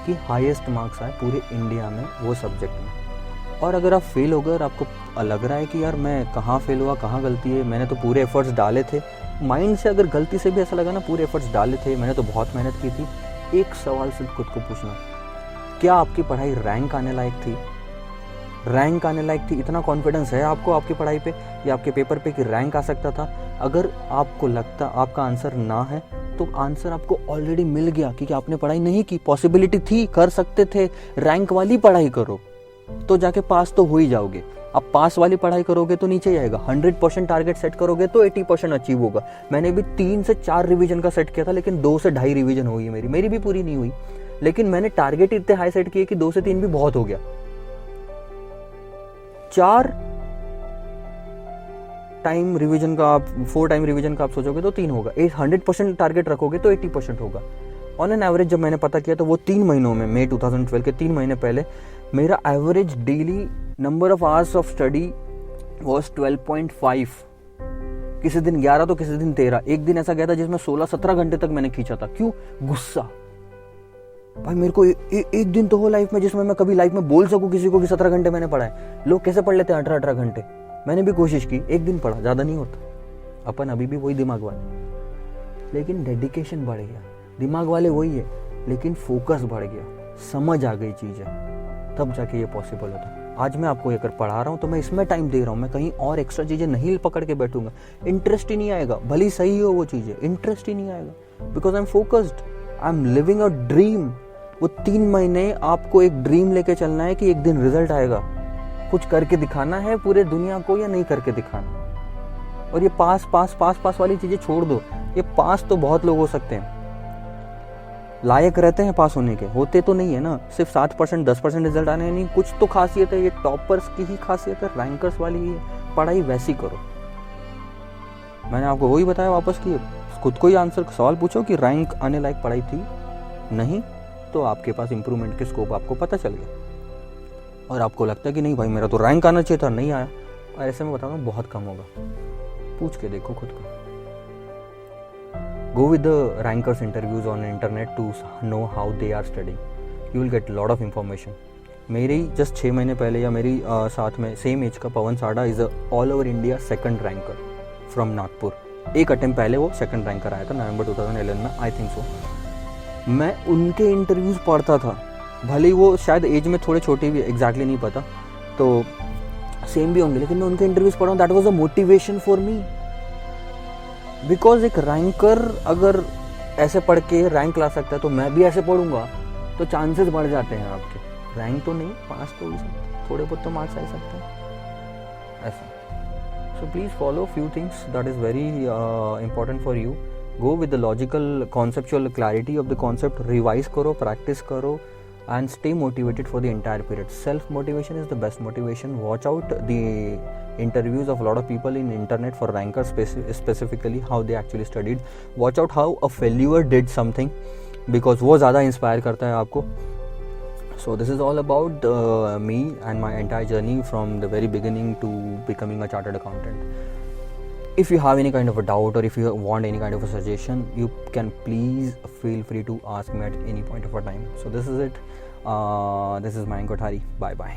कि हाईएस्ट मार्क्स आए पूरे इंडिया में वो सब्जेक्ट में। और अगर आप फेल हो गए और आपको लग रहा है कि यार मैं कहाँ फेल हुआ, कहाँ गलती है, मैंने तो पूरे एफर्ट्स डाले थे, माइंड से अगर गलती से भी ऐसा लगा ना पूरे एफर्ट्स डाले थे, मैंने तो बहुत मेहनत की थी, एक सवाल सिर्फ खुद को पूछना, क्या आपकी पढ़ाई रैंक आने लायक थी? रैंक आने लायक थी? इतना कॉन्फिडेंस है आपको आपकी पढ़ाई पे या आपके पेपर पे कि रैंक आ सकता था? अगर आपको लगता आपका आंसर ना है तो आंसर आपको ऑलरेडी मिल गया क्योंकि आपने पढ़ाई नहीं की, पॉसिबिलिटी थी, कर सकते थे। रैंक वाली पढ़ाई करो तो जाके पास तो हो ही जाओगे। अब पास वाली पढ़ाई करोगे तो नीचे ही आएगा। 100% टारगेट सेट करोगे तो 80% अचीव होगा। मैंने भी 3 से 4 रिवीजन का सेट किया था, लेकिन 2 से 2.5 रिवीजन हुई है मेरी भी पूरी नहीं हुई। लेकिन मैंने टारगेट इतने हाई सेट किए कि 2 से 3 भी बहुत हो गया। 4 टाइम रिवीजन का आप 4 टाइम रिवीजन का आप सोचोगे तो 3 होगा। 100% टारगेट रखोगे तो 80% होगा। ऑन एन एवरेज जब मैंने पता किया तो वो 3 महीनों में, मई 2012 के 3 महीने पहले मेरा average daily number of hours of study was 12.5। किसी दिन 11 तो किसी दिन 13। एक दिन ऐसा गया था जिसमें 16-17 घंटे तक मैंने खींचा था। क्यों? गुस्सा। भाई मेरे को एक दिन तो हो लाइफ में जिसमें मैं कभी लाइफ में बोल सकूं किसी को कि 17 घंटे मैंने पढ़ा है। लोग कैसे पढ़ लेते हैं 18-18 घंटे? मैंने भी कोशिश की, एक दिन पढ़ा, ज्यादा नहीं होता। अपन अभी भी वही दिमाग वाले, लेकिन डेडिकेशन बढ़ गया। दिमाग वाले वही है लेकिन फोकस बढ़ गया, समझ आ गई चीजें, तब जाके ये पॉसिबल होता है। आज मैं आपको अगर पढ़ा रहा हूँ तो मैं इसमें टाइम दे रहा हूँ, मैं कहीं और एक्स्ट्रा चीजें नहीं पकड़ के बैठूंगा। इंटरेस्ट ही नहीं आएगा, भली सही हो वो चीजें, इंटरेस्ट ही नहीं आएगा because I am focused, I am living a dream. वो 3 महीने आपको एक ड्रीम लेके चलना है कि एक दिन रिजल्ट आएगा, कुछ करके दिखाना है पूरे दुनिया को या नहीं करके दिखाना। और ये पास वाली चीजें छोड़ दो। ये पास तो बहुत लोग हो सकते हैं, लायक रहते हैं पास होने के, होते तो नहीं है ना। सिर्फ 7% 10% रिजल्ट आने नहीं, कुछ तो खासियत है। ये टॉपर्स की ही खासियत है, रैंकर्स वाली ही है। पढ़ाई वैसी करो। मैंने आपको वही बताया वापस कि खुद को ही आंसर सवाल पूछो कि रैंक आने लायक पढ़ाई थी? नहीं तो आपके पास इंप्रूवमेंट के स्कोप आपको पता चल गया। और आपको लगता है कि नहीं भाई मेरा तो रैंक आना चाहिए था, नहीं आया, और ऐसे में बताऊंगा बहुत कम होगा। पूछ के देखो खुद को। Go with the rankers interviews on internet to know how they are studying. You will get a lot of information. मेरे जस्ट 6 महीने पहले या मेरी साथ में सेम एज का पवन साडा is all over India second ranker from Nagpur. एक अटेम्प्ट पहले वो सेकंड रैंकर आया था नवंबर 2011 में, आई थिंक सो। मैं उनके इंटरव्यूज पढ़ता था, भले वो शायद एज में थोड़े छोटे भी, एग्जैक्टली नहीं पता, तो सेम भी होंगे, लेकिन मैं उनके इंटरव्यूज पढ़ा हूँ। That was a motivation for me. Because एक रैंकर अगर ऐसे पढ़ के रैंक ला सकता है तो मैं भी ऐसे पढ़ूंगा, तो चांसेस बढ़ जाते हैं आपके। रैंक तो नहीं, पास तो हो सकते, थोड़े बहुत तो मार्क्स आ सकते हैं ऐसा। So please follow few things that is very important for you. Go with the logical conceptual clarity of the concept, revise करो, प्रैक्टिस करो, and stay motivated for the entire period. Self motivation is the best motivation. Watch out the interviews of a lot of people in internet for rankers, specifically how they actually studied. Watch out how a failure did something, because वो ज़्यादा inspire करता है आपको. So this is all about me and my entire journey from the very beginning to becoming a chartered accountant. If you have any kind of a doubt or if you want any kind of a suggestion, you can please feel free to ask me at any point of a time. So this is it. This is Mayank Kothari. Bye bye.